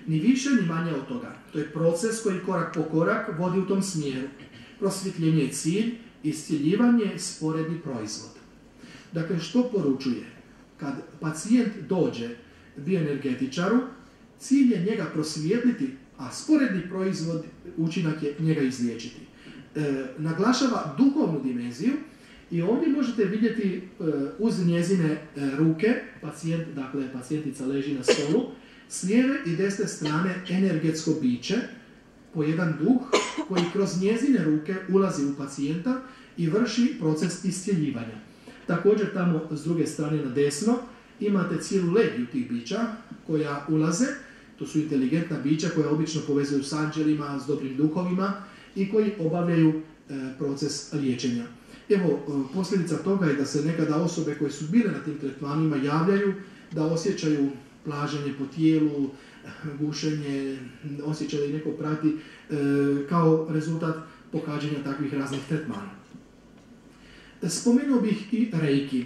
Ni više ni manje od toga. To je proces koji korak po korak vodi u tom smjeru. Prosvjetljenje je cilj, iscjeljivanje je sporedni proizvod. Dakle, što poručuje? Kad pacijent dođe bioenergetičaru, cilj je njega prosvijetliti, a sporedni proizvod, učinak je njega izliječiti. Naglašava duhovnu dimenziju i ovdje možete vidjeti uz njezine ruke, pacijentica leži na stolu, s lijeve i desne strane energetsko biće, po jedan duh koji kroz njezine ruke ulazi u pacijenta i vrši proces iscjeljivanja. Također tamo s druge strane na desno imate cijelu legiju tih bića koja ulaze, to su inteligentna bića koja obično povezuju s anđelima, s dobrim duhovima i koji obavljaju proces liječenja. Evo, posljedica toga je da se nekada osobe koje su bile na tim tretmanima javljaju da osjećaju plaženje po tijelu, gušenje, osjećaj da neko prati kao rezultat pohađanja takvih raznih tretmana. Spomenuo bih i reiki.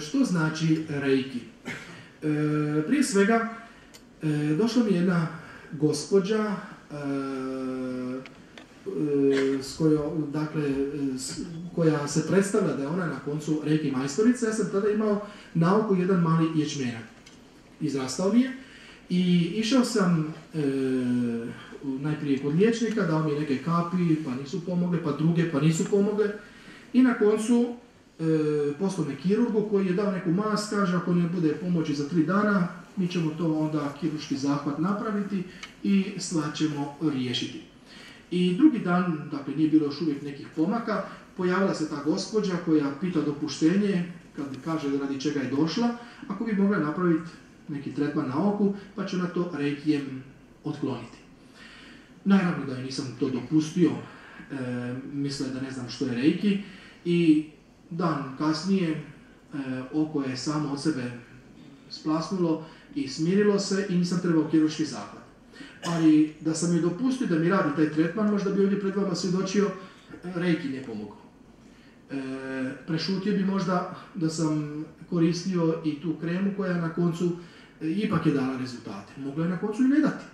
Što znači reiki? Prije svega, došla mi jedna gospođa koja se predstavlja da je ona na koncu reiki majstorica. Ja sam tada imao nauku jedan mali ječmenak. Izrastao mi je i išao sam najprije kod liječnika, dao mi neke kapi, pa nisu pomogle, pa druge, pa nisu pomogle. I na koncu poslao me kirurgu koji je dao neku mast, kaže ako ne bude pomoći za 3 dana, mi ćemo to onda kirurški zahvat napraviti i stvar ćemo riješiti. I drugi dan, dakle nije bilo još uvijek nekih pomaka, pojavila se ta gospođa koja pita dopuštenje, kad kaže radi čega je došla, ako bi mogla napraviti neki tretman na oku, pa će na to reikijem otkloniti. Naravno da je nisam to dopustio, misle da ne znam što je reiki i dan kasnije oko je samo od sebe splasnulo i smirilo se i nisam trebao kirurški zahvat. Ali da sam joj dopustio da mi radi taj tretman, možda bi ovdje pred vama svjedočio, reiki ne pomogao. Prešutio bi možda da sam koristio i tu kremu koja na koncu ipak je dala rezultate. Mogla je na koncu i ne dati.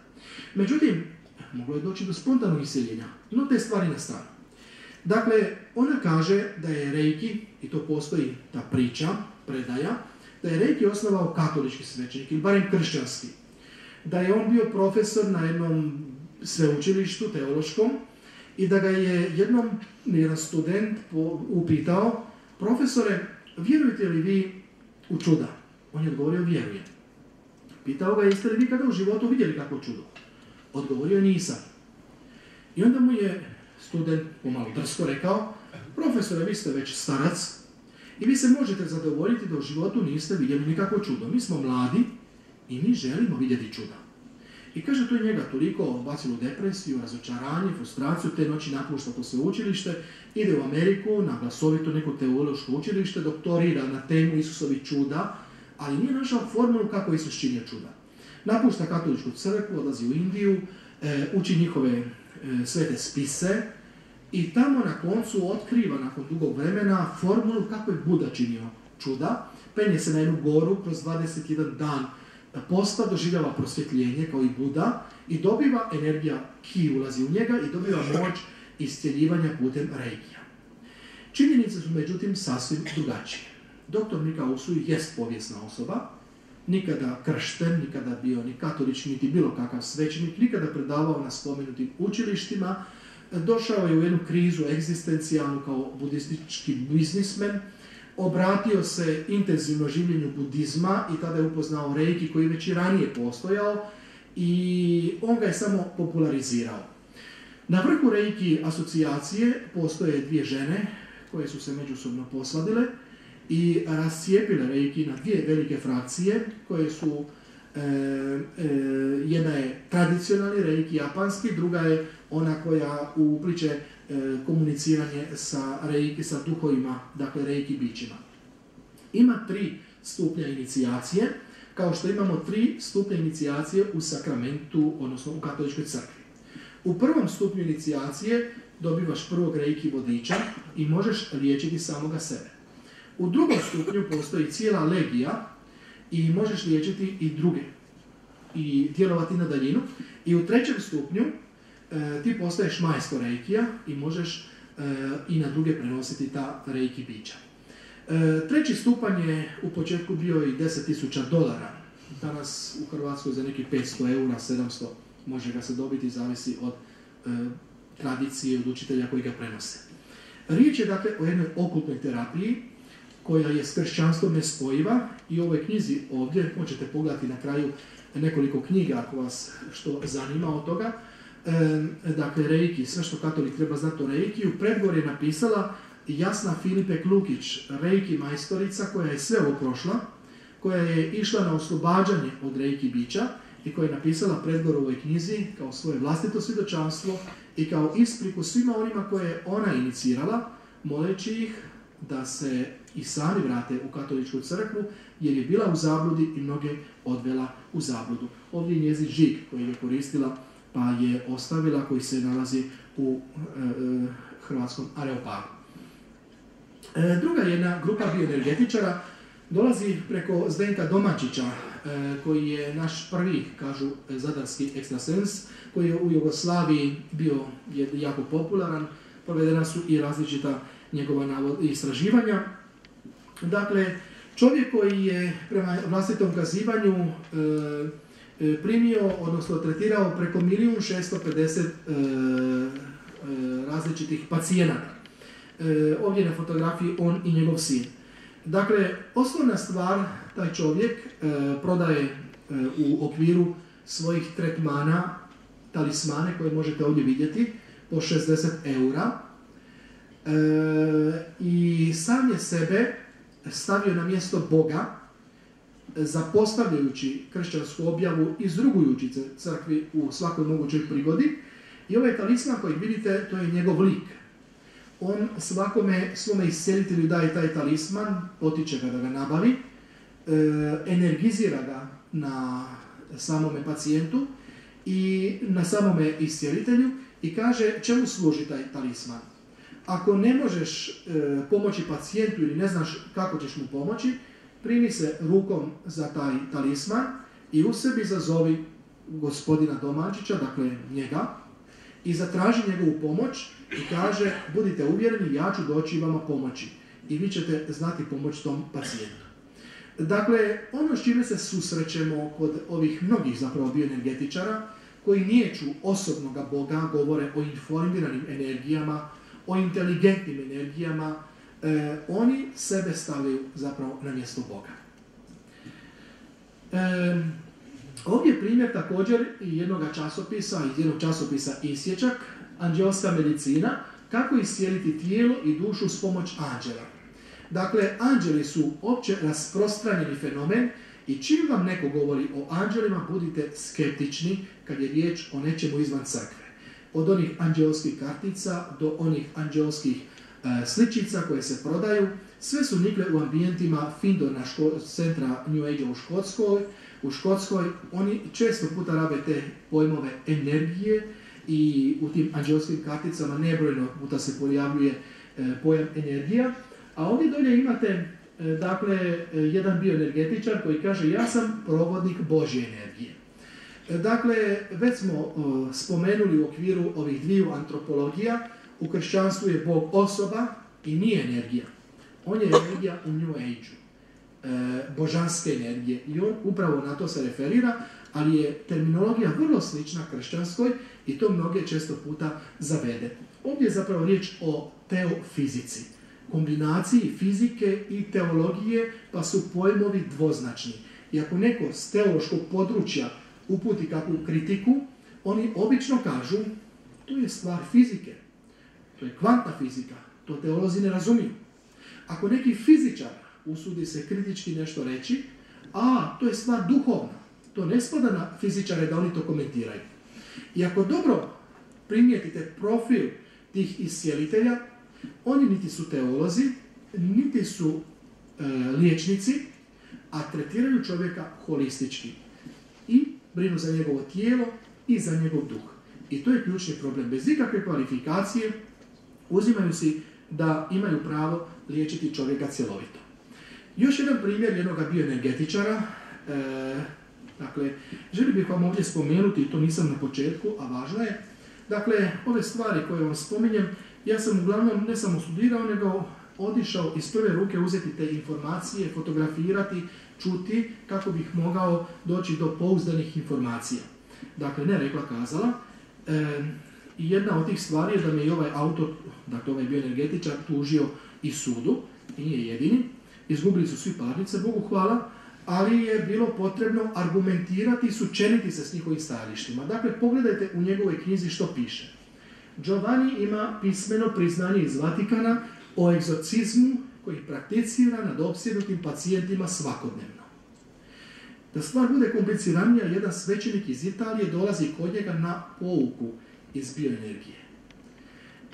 Međutim, moglo je doći do spontanog iseljenja. No te stvari na stranu. Dakle, ona kaže da je reiki, i to postoji ta priča, predaja, da je reiki osnovao katolički svećenik, ili barem kršćanski. Da je on bio profesor na jednom sveučilištu teološkom i da ga je jedan student upitao: profesore, vjerujete li vi u čuda? On je odgovorio: vjerujem. Pitao ga: jeste li vi kada u životu vidjeli kako čudo? Odgovorio: nisam. I onda mu je student pomalo drsko rekao: profesore, vi ste već starac i vi se možete zadovoljiti da u životu niste vidjeli nikako čudo. Mi smo mladi i mi želimo vidjeti čuda. I kaže, to je njega toliko bacilo depresiju, razočaranje, frustraciju, te noći napušta to sveučilište, ide u Ameriku na glasovito neko teološko učilište, doktorira na temu Isusovih čuda, ali nije našao formulu kako Isus činio čuda. Napušta katoličku crkvu, odlazi u Indiju, uči njihove svete spise i tamo na koncu otkriva, nakon dugog vremena, formulu kako je Buda činio čuda. Penje se na jednu goru kroz 21 dan posta, doživljava prosvjetljenje kao i Buda i dobiva energija ki ulazi u njega i dobiva moć iscjeljivanja putem reikija. Činjenice su međutim sasvim drugačije. Dr. Mikao Usui jest povijesna osoba, nikada kršten, nikada bio ni katolički, niti bilo kakav svećenik, nikada predavao na spomenutim učilištima, došao je u jednu krizu egzistencijalnu kao budistički biznismen, obratio se intenzivno življenju budizma i tada je upoznao reiki koji već i ranije postojao i on ga je samo popularizirao. Na vrhu reiki asocijacije postoje dvije žene koje su se međusobno posvadile i rascijepile reiki na dvije velike frakcije koje su jedna je tradicionalni reiki japanski, druga je ona koja upliče komuniciranje sa reiki, sa duhovima, dakle reiki bićima. Ima 3 stupnja inicijacije, kao što imamo 3 stupnja inicijacije u sakramentu, odnosno u katoličkoj crkvi. U prvom stupnju inicijacije dobivaš prvog reiki vodiča i možeš liječiti samoga sebe. U drugom stupnju postoji cijela legija i možeš liječiti i druge i djelovati na daljinu. I u trećem stupnju ti postaješ majstor reikija i možeš i na druge prenositi ta reiki bića. Treći stupanj je u početku bio i $10.000. Danas u Hrvatskoj za neki 500 eura, 700 može ga se dobiti, zavisi od tradicije, od učitelja koji ga prenose. Riječ je dakle o jednoj okultnoj terapiji koja je s kršćanstvom nespojiva i u ovoj knjizi ovdje, možete pogledati na kraju nekoliko knjiga ako vas što zanima od toga. Dakle, reiki, sve što katolik treba znati o reiki, u predgovor je napisala Jasna Filipek Lukić, reiki majstorica koja je sve ovo prošla, koja je išla na oslobađanje od reiki bića i koja je napisala predgovor u ovoj knjizi kao svoje vlastito svjedočanstvo i kao ispriku svima onima koje je ona inicirala, moleći ih da se i sami vrate u katoličku crkvu, jer je bila u zabludi i mnoge odvela u zabludu. Ovdje je njezin žig koji je koristila, pa je ostavila, koji se nalazi u hrvatskom Areopagu. Druga jedna grupa bioenergetičara dolazi preko Zdenka Domačića, koji je naš prvi, kažu, zadarski ekstrasens, koji je u Jugoslaviji bio jako popularan. Provedena su i različita njegova istraživanja. Dakle, čovjek koji je prema vlastitom kazivanju primio, odnosno tretirao preko 1.650.000 različitih pacijenata. Ovdje na fotografiji on i njegov sin. Dakle, osnovna stvar, taj čovjek prodaje u okviru svojih tretmana talismane koje možete ovdje vidjeti po 60 eura. I sam je sebe stavio na mjesto Boga, zapostavljajući kršćansku objavu, izrugujući crkvi u svakoj mogućoj prigodi. I ovaj talisman koji vidite, to je njegov lik. On svome iscelitelju daje taj talisman, potiče ga da ga nabavi, energizira ga na samome pacijentu i na samome iscelitelju i kaže čemu služi taj talisman. Ako ne možeš pomoći pacijentu ili ne znaš kako ćeš mu pomoći, primi se rukom za taj talisman i u sebi zazovi gospodina Domačića, dakle njega, i zatraži njegovu pomoć i kaže budite uvjereni, ja ću doći vama pomoći i vi ćete znati pomoći tom pacijentu. Dakle, ono s čime se susrećemo kod ovih mnogih zapravo bioenergetičara koji niječu osobnoga Boga, govore o informiranim energijama, o inteligentnim energijama, oni sebe stavljaju zapravo na mjesto Boga. Ovdje je primjer također jednog časopisa Isječak, Anđelska medicina, kako iscijeliti tijelo i dušu s pomoć anđela. Dakle, anđeli su opće rasprostranjeni fenomen i čim vam neko govori o anđelima, budite skeptični kad je riječ o nečemu izvan crkve. Od onih anđelskih kartica do onih anđelskih sličica koje se prodaju, sve su nikle u ambijentima Findorna centra New Age u Škotskoj. Oni često puta rabe te pojmove energije i u tim anđelskim karticama nebrojno puta se pojavljuje pojam energija. A ovdje dolje imate dakle, jedan bioenergetičar koji kaže ja sam provodnik Božje energije. Dakle, već smo spomenuli u okviru ovih dviju antropologija, u kršćanstvu je Bog osoba i nije energija. On je energija u New Age-u, božanske energije i on upravo na to se referira, ali je terminologija vrlo slična kršćanskoj i to mnoge često puta zavede. Ovdje je zapravo riječ o teofizici. kombinaciji fizike i teologije, pa su pojmovi dvoznačni. I ako neko s teološkog područja uputi kakvu kritiku, oni obično kažu, to je stvar fizike, to je kvantna fizika, to teolozi ne razumiju. Ako neki fizičar usudi se kritički nešto reći, to je stvar duhovna, to ne spada na fizičare da oni to komentiraju. I ako dobro primijetite profil tih iscijelitelja, oni niti su teolozi, niti su liječnici, a tretiraju čovjeka holistički. I brinu za njegovo tijelo i za njegov duh. I to je ključni problem. Bez ikakve kvalifikacije uzimaju si da imaju pravo liječiti čovjeka cjelovito. Još jedan primjer jednog bioenergetičara. Dakle, želim bih vam ovdje spomenuti, to nisam na početku, a važno je. Dakle, ove stvari koje vam spominjem, ja sam uglavnom ne samo studirao, nego otišao iz prve ruke uzeti te informacije, fotografirati, čuti kako bih mogao doći do pouzdanih informacija. Dakle, ne rekla kazala. I jedna od tih stvari je da me i ovaj autor, dakle ovaj bioenergetičar, tužio i sudu, i nije jedini. Izgubili su svi parnice, Bogu hvala, ali je bilo potrebno argumentirati i sučeliti se s njihovim stajalištima. Dakle, pogledajte u njegovoj knjizi što piše. Giovanni ima pismeno priznanje iz Vatikana o egzorcizmu koji prakticira nad opsjednutim pacijentima svakodnevno. Da stvar bude kompliciranija, jedan svećenik iz Italije dolazi kod njega na pouku iz bioenergije.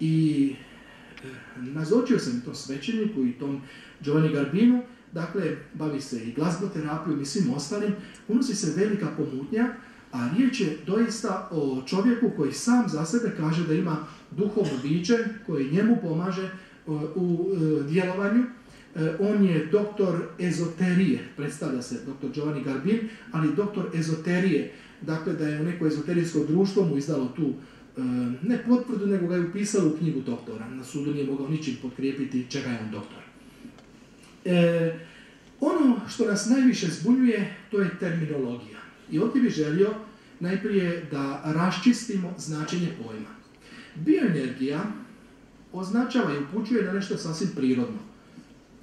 I nazočio sam tom svećeniku i tom Giovanni Garbinu, dakle, bavi se i glazboterapijom i svim ostalim, unosi se velika pomutnja, a riječ je doista o čovjeku koji sam za sebe kaže da ima duhovno biće koje njemu pomaže u djelovanju. On je doktor ezoterije, predstavlja se doktor Giovanni Garbin, ali doktor ezoterije, dakle da je neko ezoterijsko društvo mu izdalo tu ne potvrdu, nego ga je upisalo u knjigu doktora. Na sudu nije mogao ničim potkrijepiti čega je on doktor. Ono što nas najviše zbunjuje, to je terminologija. I ovdje bih želio najprije da raščistimo značenje pojma. Bioenergija označava i upućuje na nešto sasvim prirodno.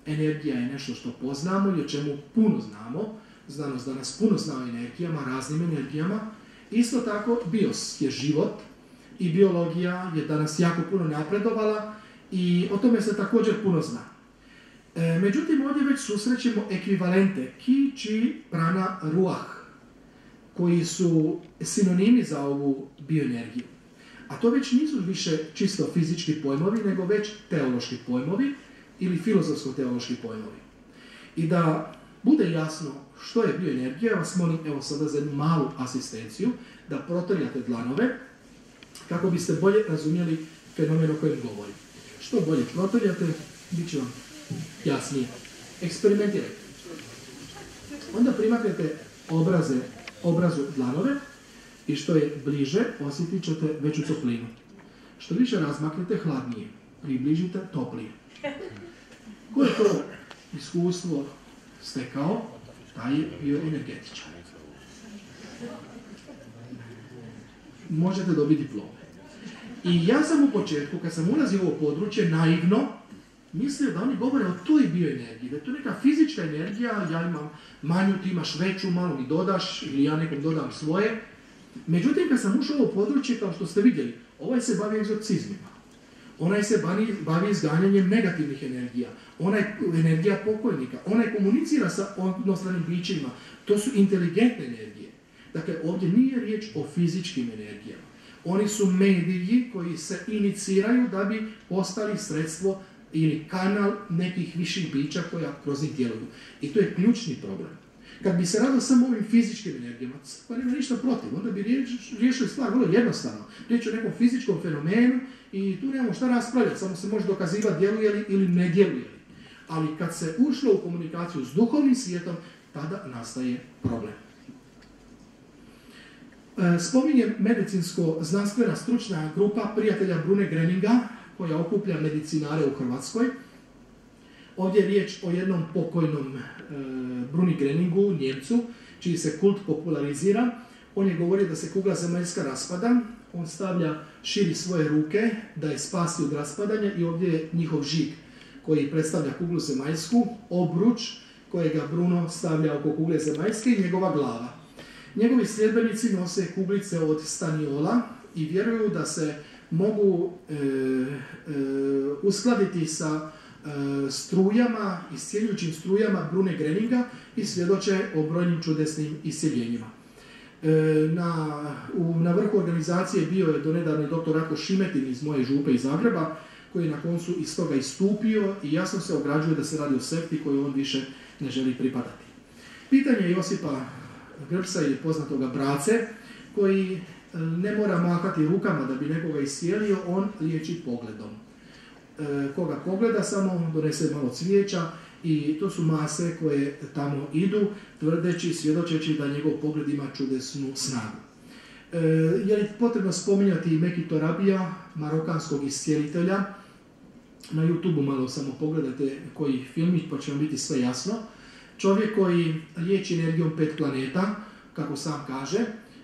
Energija je nešto što poznamo i o čemu puno znamo. Znanost danas puno zna o energijama, raznim energijama. Isto tako, bios je život i biologija je danas jako puno napredovala i o tome se također puno zna. Međutim, ovdje već susrećemo ekvivalente ki, či, prana, ruah, koji su sinonimi za ovu bioenergiju. A to već nisu više čisto fizički pojmovi, nego već teološki pojmovi ili filozofsko-teološki pojmovi. I da bude jasno što je bioenergija, vas molim evo sada za jednu malu asistenciju, da protrljate dlanove, kako biste bolje razumjeli fenomen o kojem govorim. Što bolje protrljate, bit će vam jasnije. Eksperimentirajte. Onda primaknete obrazu dlanove i što je bliže, osjetit ćete veću toplinu. Što više razmaknete, hladnije. Približite, toplije. Ko je to iskustvo stekao, taj je bioenergetičar. Možete dobiti diplomu. I ja sam u početku, kad sam ulazio u ovo područje, naivno, mislio da oni govore o toj bioenergiji, da je to neka fizička energija, ja imam manju, ti imaš veću, malo mi dodaš, ili ja nekom dodam svoje. Međutim, kad sam ušao u ovo područje, kao što ste vidjeli, ovaj se bavi egzorcizmima. Onaj se bavi izganjanjem negativnih energija. Ona je energija pokojnika. Ona komunicira sa odnostranim bićima. To su inteligentne energije. Dakle, ovdje nije riječ o fizičkim energijama. Oni su mediji koji se iniciraju da bi postali sredstvo ili kanal nekih viših bića koja kroz njih djeluju. I to je ključni problem. Kad bi se radilo samo ovim fizičkim energijama, pa nema ništa protiv, onda bi riješili stvar vrlo jednostavno. Riječ o nekom fizičkom fenomenu i tu nemamo šta raspravljati, samo se može dokazivati djeluje li ili ne djeluje li. Ali kad se ušlo u komunikaciju s duhovnim svijetom, tada nastaje problem. Spominjem medicinsko-znanstvena stručna grupa prijatelja Brune Greninga, koja okuplja medicinare u Hrvatskoj. Ovdje je riječ o jednom pokojnom Bruni Greningu, Njemcu, čiji se kult popularizira. On je govorio da se kugla zemaljska raspada, on širi svoje ruke da je spasi od raspadanja i ovdje je njihov žig koji predstavlja kuglu zemaljsku, obruč kojega Bruno stavlja oko kugle zemaljske i njegova glava. Njegovi sljedbenici nose kuglice od staniola i vjeruju da se mogu uskladiti sa strujama, iscjeljujućim strujama Brune Greninga i svjedoče o brojnim čudesnim isceljenjima. Na vrhu organizacije bio je donedavno dr. Ratko Šimetin iz moje župe iz Zagreba, koji je na koncu iz toga istupio i jasno se ograđuje da se radi o sekti koju on više ne želi pripadati. Pitanje Josipa Grbsa ili poznatoga Brace, koji ne mora mahati rukama da bi nekoga iscijelio, on liječi pogledom. Koga pogleda, samo donese malo cvijeća i to su mase koje tamo idu, tvrdeći, svjedočeći da njegov pogled ima čudesnu snagu. Je li potrebno spominjati Mekito Rabija, marokanskog iscijelitelja? Na YouTube-u malo samo pogledajte koji filmić, pa će vam biti sve jasno. Čovjek koji liječi energijom 5 planeta, kako sam kaže,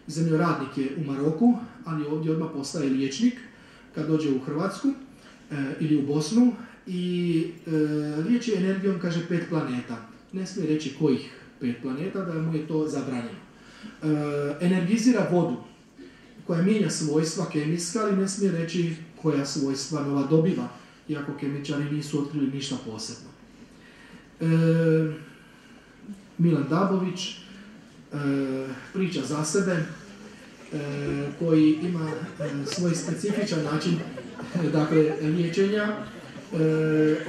zemljoradnik je u Maroku, ali ovdje odmah postaje liječnik kad dođe u Hrvatsku ili u Bosnu i liječi energijom, kaže, 5 planeta. Ne smije reći kojih 5 planeta, da mu je to zabranjeno. Energizira vodu koja mijenja svojstva kemijska, ali ne smije reći koja svojstva nova dobiva, iako kemičari nisu otkrili ništa posebno. Milan Dabović priča za sebe, koji ima svoj specifičan način liječenja,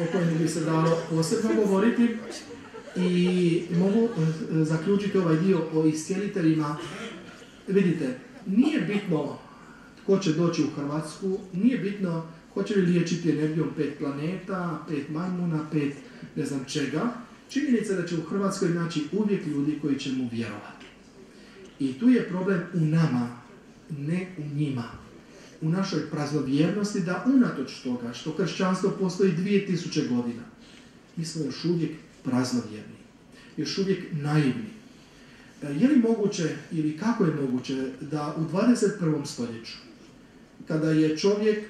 o kojem bi se dalo posebno govoriti, i mogu zaključiti ovaj dio o iscijeliteljima. Vidite, nije bitno tko će doći u Hrvatsku, nije bitno hoće li liječiti energijom 5 planeta, 5 majmuna, 5 ne znam čega. Činjenica je da će u Hrvatskoj naći uvijek ljudi koji će mu vjerovati. I tu je problem u nama, ne u njima. U našoj praznovjernosti, da unatoč toga što kršćanstvo postoji 2000 godina, mi smo još uvijek praznovjerni, još uvijek naivni. Je li moguće ili kako je moguće da u 21. stoljeću, kada je čovjek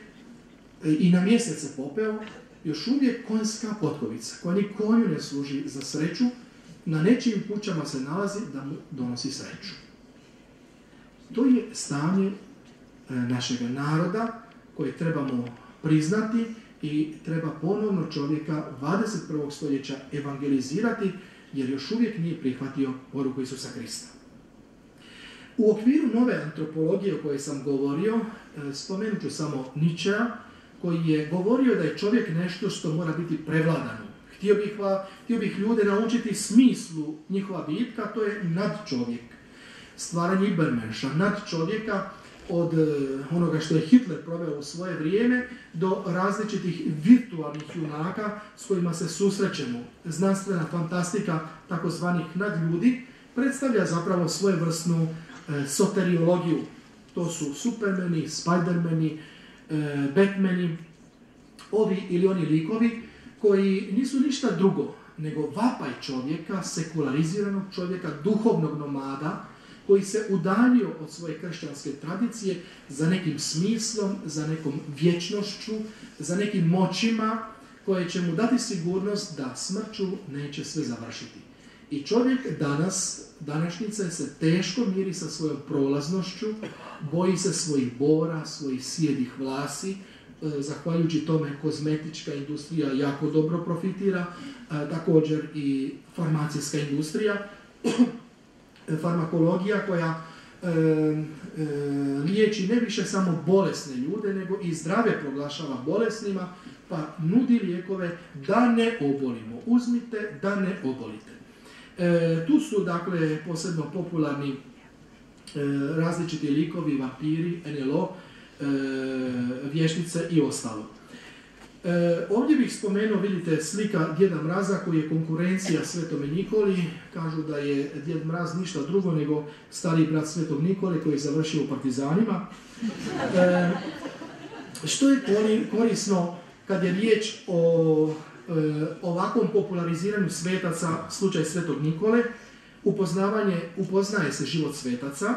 i na mjesec se popeo, još uvijek konjska potkovica, koja ni konju ne služi za sreću, na nečijim kućama se nalazi da mu donosi sreću. To je stanje našeg naroda koje trebamo priznati i treba ponovno čovjeka 21. stoljeća evangelizirati, jer još uvijek nije prihvatio poruku Isusa Krista. U okviru nove antropologije o kojoj sam govorio, spomenut ću samo Nietzschea, koji je govorio da je čovjek nešto što mora biti prevladano. Htio bih ljude naučiti smislu njihova bitka, to je nadčovjek. Stvaranje Ibermenša, nadčovjeka, od onoga što je Hitler proveo u svoje vrijeme do različitih virtualnih junaka s kojima se susrećemo. Znanstvena fantastika takozvanih nadljudi predstavlja zapravo svojevrsnu soteriologiju. To su Supermani, Spidermani, Batmani, ovi ili oni likovi koji nisu ništa drugo nego vapaj čovjeka, sekulariziranog čovjeka, duhovnog nomada, koji se udaljio od svoje kršćanske tradicije za nekim smislom, za nekom vječnošću, za nekim moćima koje će mu dati sigurnost da smrću neće sve završiti. I čovjek današnjice se teško miri sa svojom prolaznošću, boji se svojih bora, svojih sjedih vlasi, zahvaljujući tome kozmetička industrija jako dobro profitira, također i farmacijska industrija, farmakologija koja liječi ne više samo bolesne ljude, nego i zdrave proglašava bolesnima, pa nudi lijekove da ne obolimo. Uzmite da ne obolite. Tu su, dakle, posebno popularni različiti likovi, vampiri, NLO, vještice i ostalo. Ovdje bih spomenuo, vidite, slika Djeda Mraza koji je konkurencija Svetome Nikoli. Kažu da je Djed Mraz ništa drugo nego stariji brat Svetog Nikole koji je završio u partizanima. Što je korisno kad je riječ o ovakvom populariziranju svetaca, slučaj Svetog Nikole? Upoznaje se život svetaca,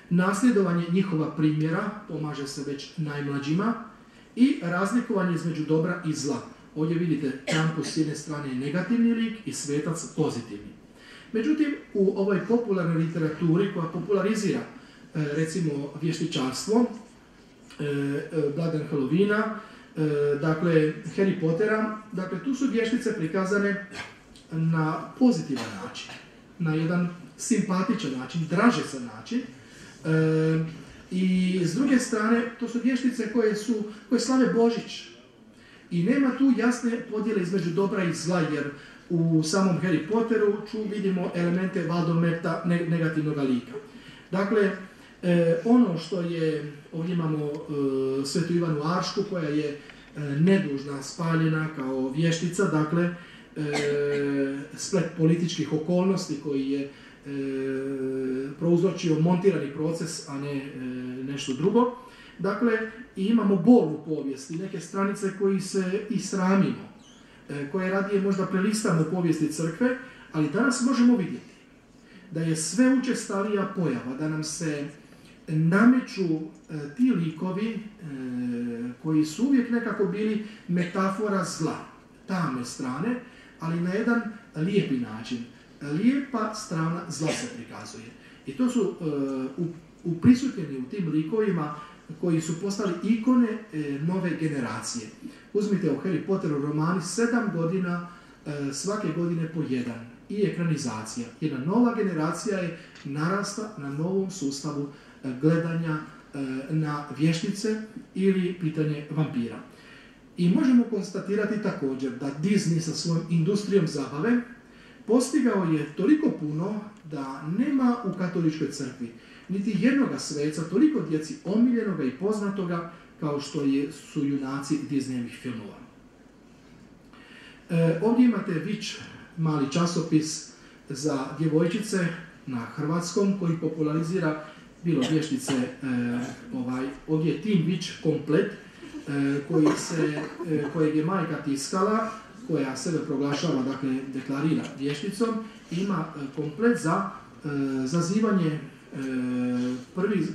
nasljedovanje njihova primjera, pomaže se već najmlađima, i razlikovanje između dobra i zla. Ovdje vidite Krampus s jedne strane negativni lik i svetac pozitivni. Međutim, u ovoj popularnoj literaturi koja popularizira recimo vještičarstvo, blagdan Halloweena, dakle Harry Pottera, dakle tu su vještice prikazane na pozitivan način, na jedan simpatičan način, dražesan način. I s druge strane, to su vještice koje slave Božić. I nema tu jasne podjele između dobra i zla, jer u samom Harry Potteru vidimo elemente Voldemorta, negativnog lika. Dakle, ono što je, ovdje imamo Svetu Ivanu Aršku koja je nedužna, spaljena kao vještica, dakle, splet političkih okolnosti koji je prouzročio montirani proces, a ne nešto drugo. Dakle, i imamo bolnu povijest i neke stranice koji se i sramimo, koje radije možda prelistamo u povijesti crkve, ali danas možemo vidjeti da je sve učestalija pojava, da nam se nameću ti likovi koji su uvijek nekako bili metafora zla, tamne strane, ali na jedan lijepi način. Lijepa strana zla se prikazuje. I to su uprisutljeni u tim likovima koji su postali ikone nove generacije. Uzmite u Harry Potteru romani 7 godina, svake godine po jedan. I ekranizacija. Jedna nova generacija je narasla na novom sustavu gledanja na vještice ili pitanje vampira. I možemo konstatirati također da Disney sa svojom industrijom zabave postigao je toliko puno da nema u katoličkoj crkvi niti jednoga sveca toliko djeci omiljenoga i poznatoga kao što su junaci Disneyevih filmova. Ovdje imate Witch, mali časopis za djevojčice na hrvatskom koji popularizira bilo vještice, ovdje je Teen Witch komplet kojeg je majka tiskala, koja sebe proglašava, dakle deklarira vješticom, ima komplet za zazivanje,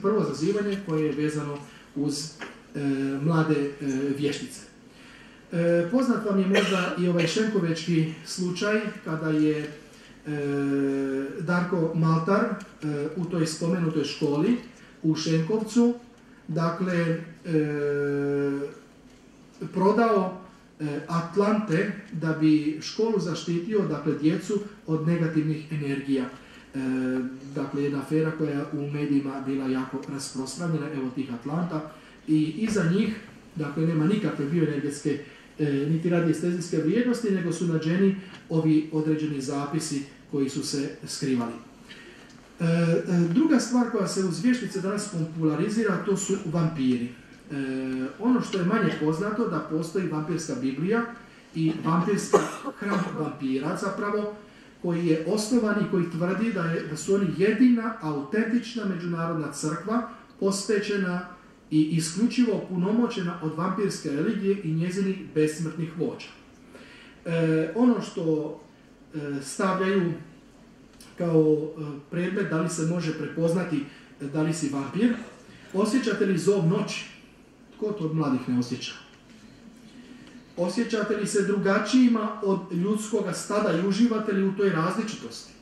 prvo zazivanje koje je vezano uz mlade vještice. Poznat vam je možda i ovaj šenkovečki slučaj kada je Darko Maltar u toj spomenutoj školi u Šenkovcu, dakle, prodao Atlante da bi školu zaštitio, dakle, djecu od negativnih energija. Dakle, jedna afera koja je u medijima bila jako rasprostranjena, evo tih Atlanta, i iza njih, dakle, nema nikakve bioenergetske niti radiestezijske vrijednosti, nego su nađeni ovi određeni zapisi koji su se skrivali. Druga stvar koja se uz vještice danas popularizira, to su vampiri. Ono što je manje poznato, da postoji vampirska Biblija i vampirski hram vampira zapravo, koji je osnovan i koji tvrdi da su oni jedina autentična međunarodna crkva posvećena i isključivo punomoćena od vampirske religije i njezinih besmrtnih vođa. Ono što stavljaju kao predmet da li se može prepoznati da li si vampir, osjećate li zov noći? Tko to od mladih ne osjeća? Osjećate li se drugačijima od ljudskoga stada i uživate li u toj različitosti?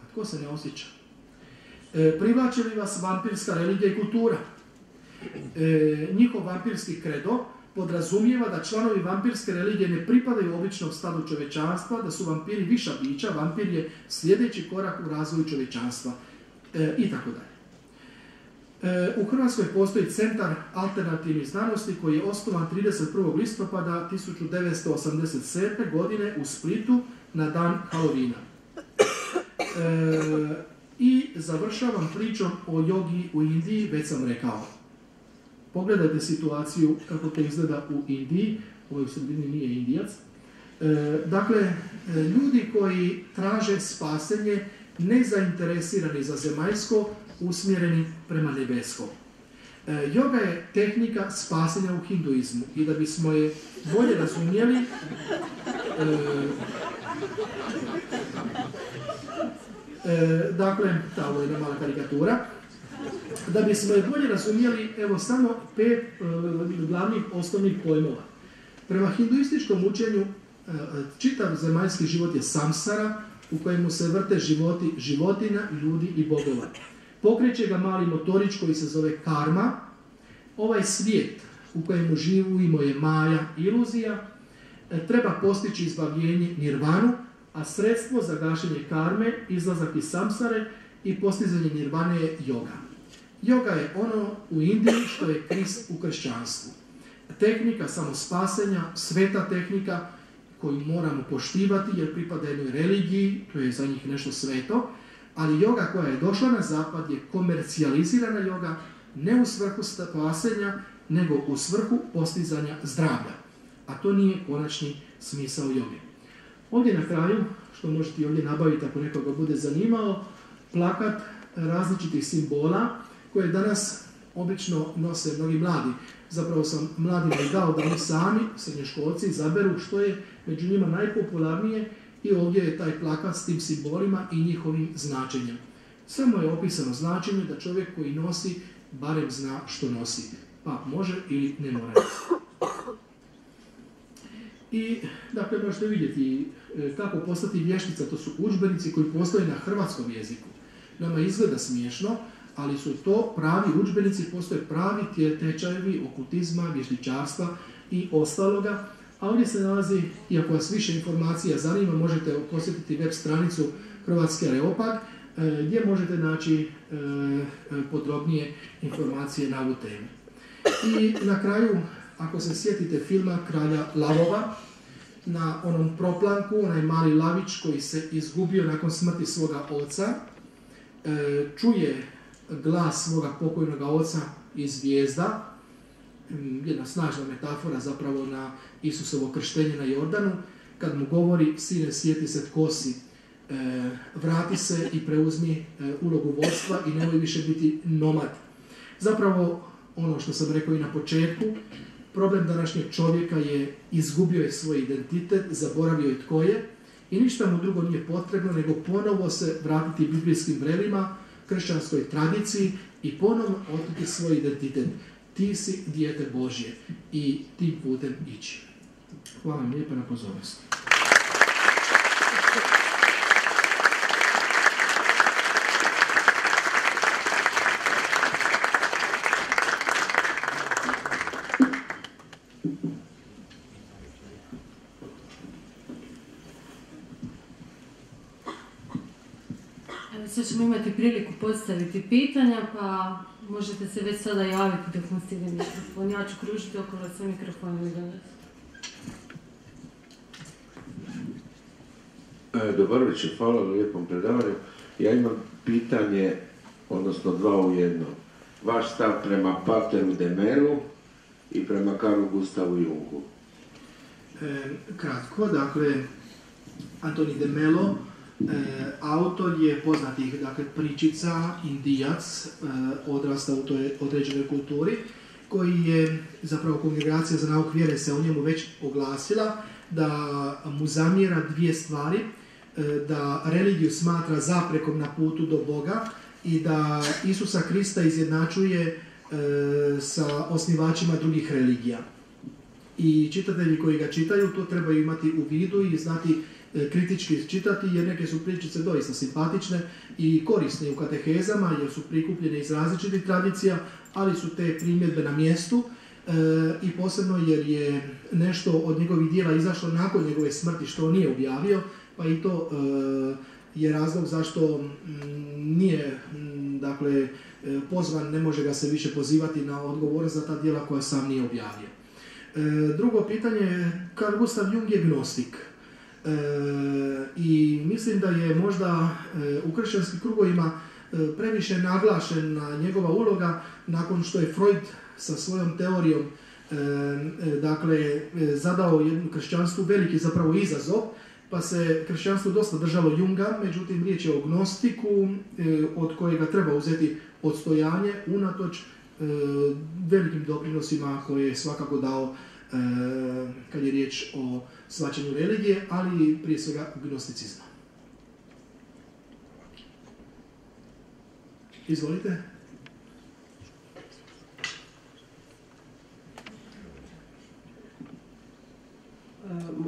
A tko se ne osjeća? Privlači li vas vampirska religija i kultura? Njihov vampirski kredo podrazumijeva da članovi vampirske religije ne pripadaju običnom stadu čovječanstva, da su vampiri viša bića, vampir je sljedeći korak u razvoju čovječanstva i tako dalje. U Hrvatskoj postoji Centar alternativnih znanosti koji je osnovan 31. listopada 1987. godine u Splitu na dan Halloweena. I završavam pričom o jogi u Indiji, već sam rekao. Pogledajte situaciju kako to izgleda u Indiji, ovaj u sredini nije Indijac. Dakle, ljudi koji traže spasenje, nezainteresirani za zemaljsko, usmjereni prema nebeskom. Joga je tehnika spasenja u hinduizmu i da bismo je bolje razumjeli, dakle, ovo je jedna mala karikatura, da bismo je bolje razumjeli, evo samo 5 glavnih osnovnih pojmova. Prema hinduističkom učenju, čitav zemaljski život je samsara u kojemu se vrte životi životinja, ljudi i bogova. Pokreće ga mali motorić koji se zove karma. Ovaj svijet u kojemu živimo je maja, iluzija. Treba postići izbavljenje nirvanu, a sredstvo za gašenje karme, izlazak iz samsare i postizanje nirvane je yoga. Yoga je ono u Indiji što je Krist u kršćanstvu. Tehnika samospasenja, sveta tehnika koju moramo poštivati jer pripada jednoj religiji, to je za njih nešto sveto, ali yoga koja je došla na zapad je komercijalizirana yoga, ne u svrhu spasenja, nego u svrhu postizanja zdravlja. A to nije konačni smisao joge. Ovdje na kraju, što možete ovdje nabaviti ako nekoga bude zanimao, plakat različitih simbola koje danas obično nose mnogi mladi. Zapravo sam mladima i dao da oni sami, srednjoškolci, izaberu što je među njima najpopularnije i ovdje je taj plakat s tim simbolima i njihovim značenjem. Samo je opisano značenje da čovjek koji nosi barem zna što nosi, pa može ili ne mora. I dakle možete vidjeti kako postati vještica, to su udžbenici koji postoje na hrvatskom jeziku. Nama izgleda smiješno, ali su to pravi udžbenici, postoje pravi tečajevi okultizma, vještičarstva i ostaloga. A ovdje se nalazi, iako vas više informacija zanima, možete posjetiti web stranicu Hrvatski Areopag, gdje možete naći podrobnije informacije na ovu temu. I na kraju, ako se sjetite filma Kralja lavova, na onom proplanku, onaj mali lavić koji se izgubio nakon smrti svoga oca, čuje glas svoga pokojnoga oca iz zvijezda, jedna snažna metafora zapravo na Isusovo krštenje na Jordanu, kad mu govori: sine, sjeti se tko si, vrati se i preuzmi ulogu vodstva i nemoj više biti nomad. Zapravo, ono što sam rekao i na početku, problem današnjeg čovjeka je izgubio je svoj identitet, zaboravio je tko je i ništa mu drugo nije potrebno nego ponovo se vratiti biblijskim vrelima, kršćanskoj tradiciji i ponovo otkriti svoj identitet. Ti si dijete Božje i tim putem ići. Hvala vam lijepo na pozornosti. Sad ćemo imati priliku postaviti pitanja, pa možete se već sada javiti dok nam stigne mikrofon. Ja ću kružiti okolo sa mikrofonom i danas. Dobar večer, hvala na lijepom predavanju. Ja imam pitanje, odnosno dva u jednom. Vaš stav prema Pateru de Melu i prema Carlu Gustavu Jungu. Kratko, dakle, Antoni de Melo, autor je poznatih pričica, Indijac, odrastao u toj određenoj kulturi, koji je, zapravo Kongregacija za nauk vjere se o njemu već oglasila, da mu zamjera dvije stvari, da religiju smatra zaprekom na putu do Boga i da Isusa Krista izjednačuje sa osnivačima drugih religija. I čitatelji koji ga čitaju to trebaju imati u vidu i znati kritički čitati, jer neke su pričice doista simpatične i korisne u katehezama, jer su prikupljene iz različitih tradicija, ali su te primjedbe na mjestu i posebno jer je nešto od njegovih dijela izašlo nakon njegove smrti što on nije objavio, pa i to je razlog zašto nije dakle, pozvan, ne može ga se više pozivati na odgovornost za ta dijela koja sam nije objavio. Drugo pitanje, Carl Gustav Jung je gnostik. I mislim da je možda u kršćanskim krugovima previše naglašena njegova uloga nakon što je Freud sa svojom teorijom dakle, zadao jednu kršćanstvu veliki zapravo izazov, pa se kršćanstvo dosta držalo Junga, međutim riječ je o gnostiku od kojega treba uzeti odstojanje unatoč velikim doprinosima koje je svakako dao kad je riječ o shvaćanju religije, ali prije svega gnosticizma. Izvolite.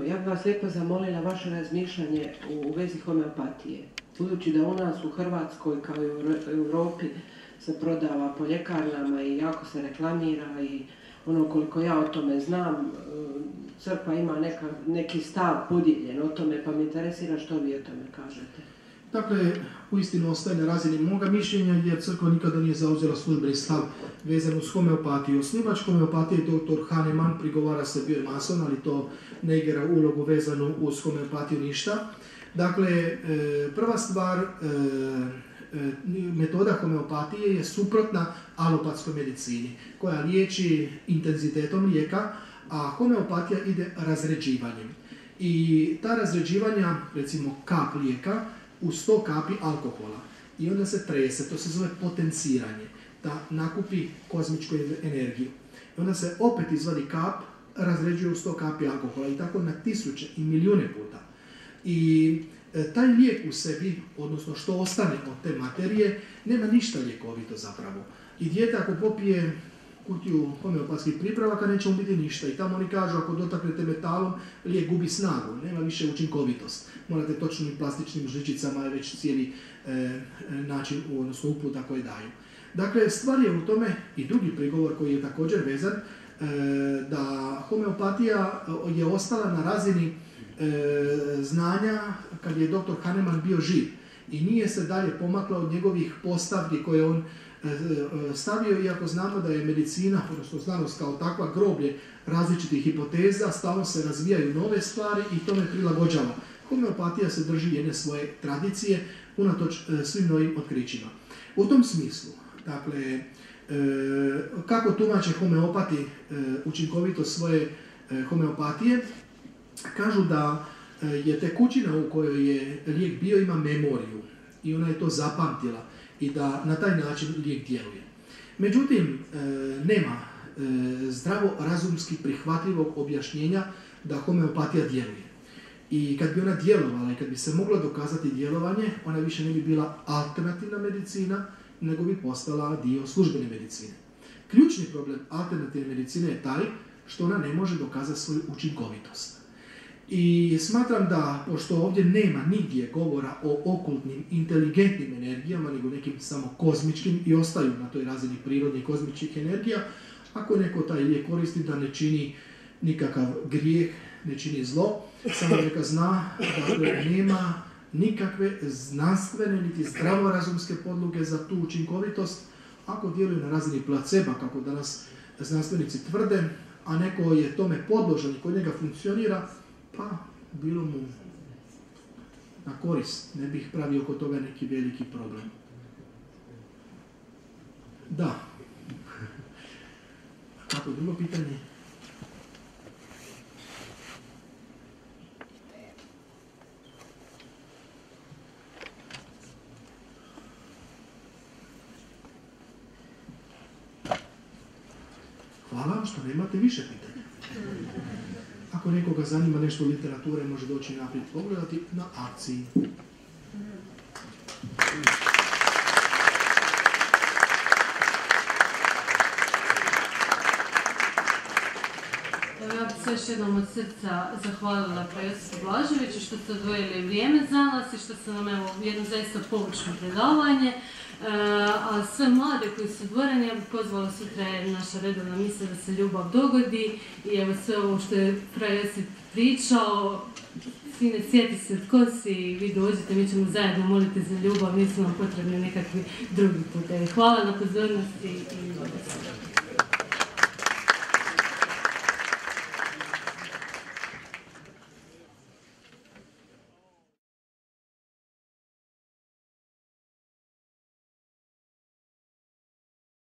Ja bih vas lijepo zamolila vaše razmišljanje u vezi homeopatije. Budući da u nas u Hrvatskoj kao i u Europi se prodava po ljekarnama i jako se reklamira i ono koliko ja o tome znam, crkva ima neki stav podijeljen o tome, pa me interesira što vi o tome kažete. Dakle, uistinu ostaje na razini moga mišljenja jer crkva nikada nije zauzela službeni stav vezan uz homeopatiju. Osnivač homeopatije je dr. Hahnemann, prigovara se bio je mason, ali to ne igra ulogu vezanu uz homeopatiju ništa. Dakle, prva stvar, metoda homeopatije je suprotna alopatskoj medicini, koja liječi intenzitetom lijeka, a homeopatija ide razređivanjem. I ta razređivanja, recimo kap lijeka, u 100 kapi alkohola. I onda se trese, to se zove potenciranje, da nakupi kozmičku energiju. I onda se opet izvadi kap, razređuje u 100 kapi alkohola i tako na tisuće i milijune puta. I taj lijek u sebi, odnosno što ostane od te materije, nema ništa ljekovito zapravo. I dijete ako popije kutiju homeopatskih pripravaka neće mu biti ništa. I tamo oni kažu ako dotaknete metalom, lijek gubi snagu, nema više učinkovitost. Morate točnim plastičnim žličicama je već cijeli način, odnosno uputa koje daju. Dakle, stvar je u tome i drugi prigovor koji je također vezan, da homeopatija je ostala na razini znanja kad je dr. Hahnemann bio živ i nije se dalje pomakla od njegovih postavki koje on stavio, iako znamo da je medicina, odnosno znanost kao takva groblje različitih hipoteza, stalno se razvijaju nove stvari i tome prilagođava. Homeopatija se drži jedne svoje tradicije unatoč svim novim otkrićima. U tom smislu, dakle, kako tumače homeopati učinkovito svoje homeopatije, kažu da je tekućina u kojoj je lijek bio ima memoriju i ona je to zapamtila i da na taj način lijek djeluje. Međutim, nema zdravo razumski prihvatljivog objašnjenja da homeopatija djeluje. I kad bi ona djelovala i kad bi se moglo dokazati djelovanje, ona više ne bi bila alternativna medicina, nego bi postala dio službene medicine. Ključni problem alternativne medicine je taj što ona ne može dokazati svoju učinkovitost. I smatram da, pošto ovdje nema nigdje govora o okultnim, inteligentnim energijama, nego nekim samo kozmičkim i ostaju na toj razini prirodnih kozmičkih energija, ako neko taj lijek koristi da ne čini nikakav grijeh, ne čini zlo, samo neka zna da nema nikakve znanstvene niti zdravorazumske podloge za tu učinkovitost, ako djeluju na razini placeba, kako danas znanstvenici tvrde, a neko je tome podložan i kod njega funkcionira, pa bilo mu na korist, ne bih pravio oko toga neki veliki problem. Da. Kako drugo pitanje? Hvala vam što nemate više pitanja. Ako nekoga zanima nešto literature, može doći naprijed pogledati na akciji. Ja bih se još jednom od srca zahvalila Josipu Blaževiću što ste odvojili vrijeme za nas i što ste nam jedno zaista poučno predavanje. A sve mlade koji su dvorani, ja bih pozvala sutra je naša redovna misija da se ljubav dogodi i evo sve ovo što je Josip pričao, sine, sjeti se tko si i vi dođete, mi ćemo zajedno moliti za ljubav, nisu nam potrebni nekakvi drugi putevi. Hvala na pozornosti i ljubav.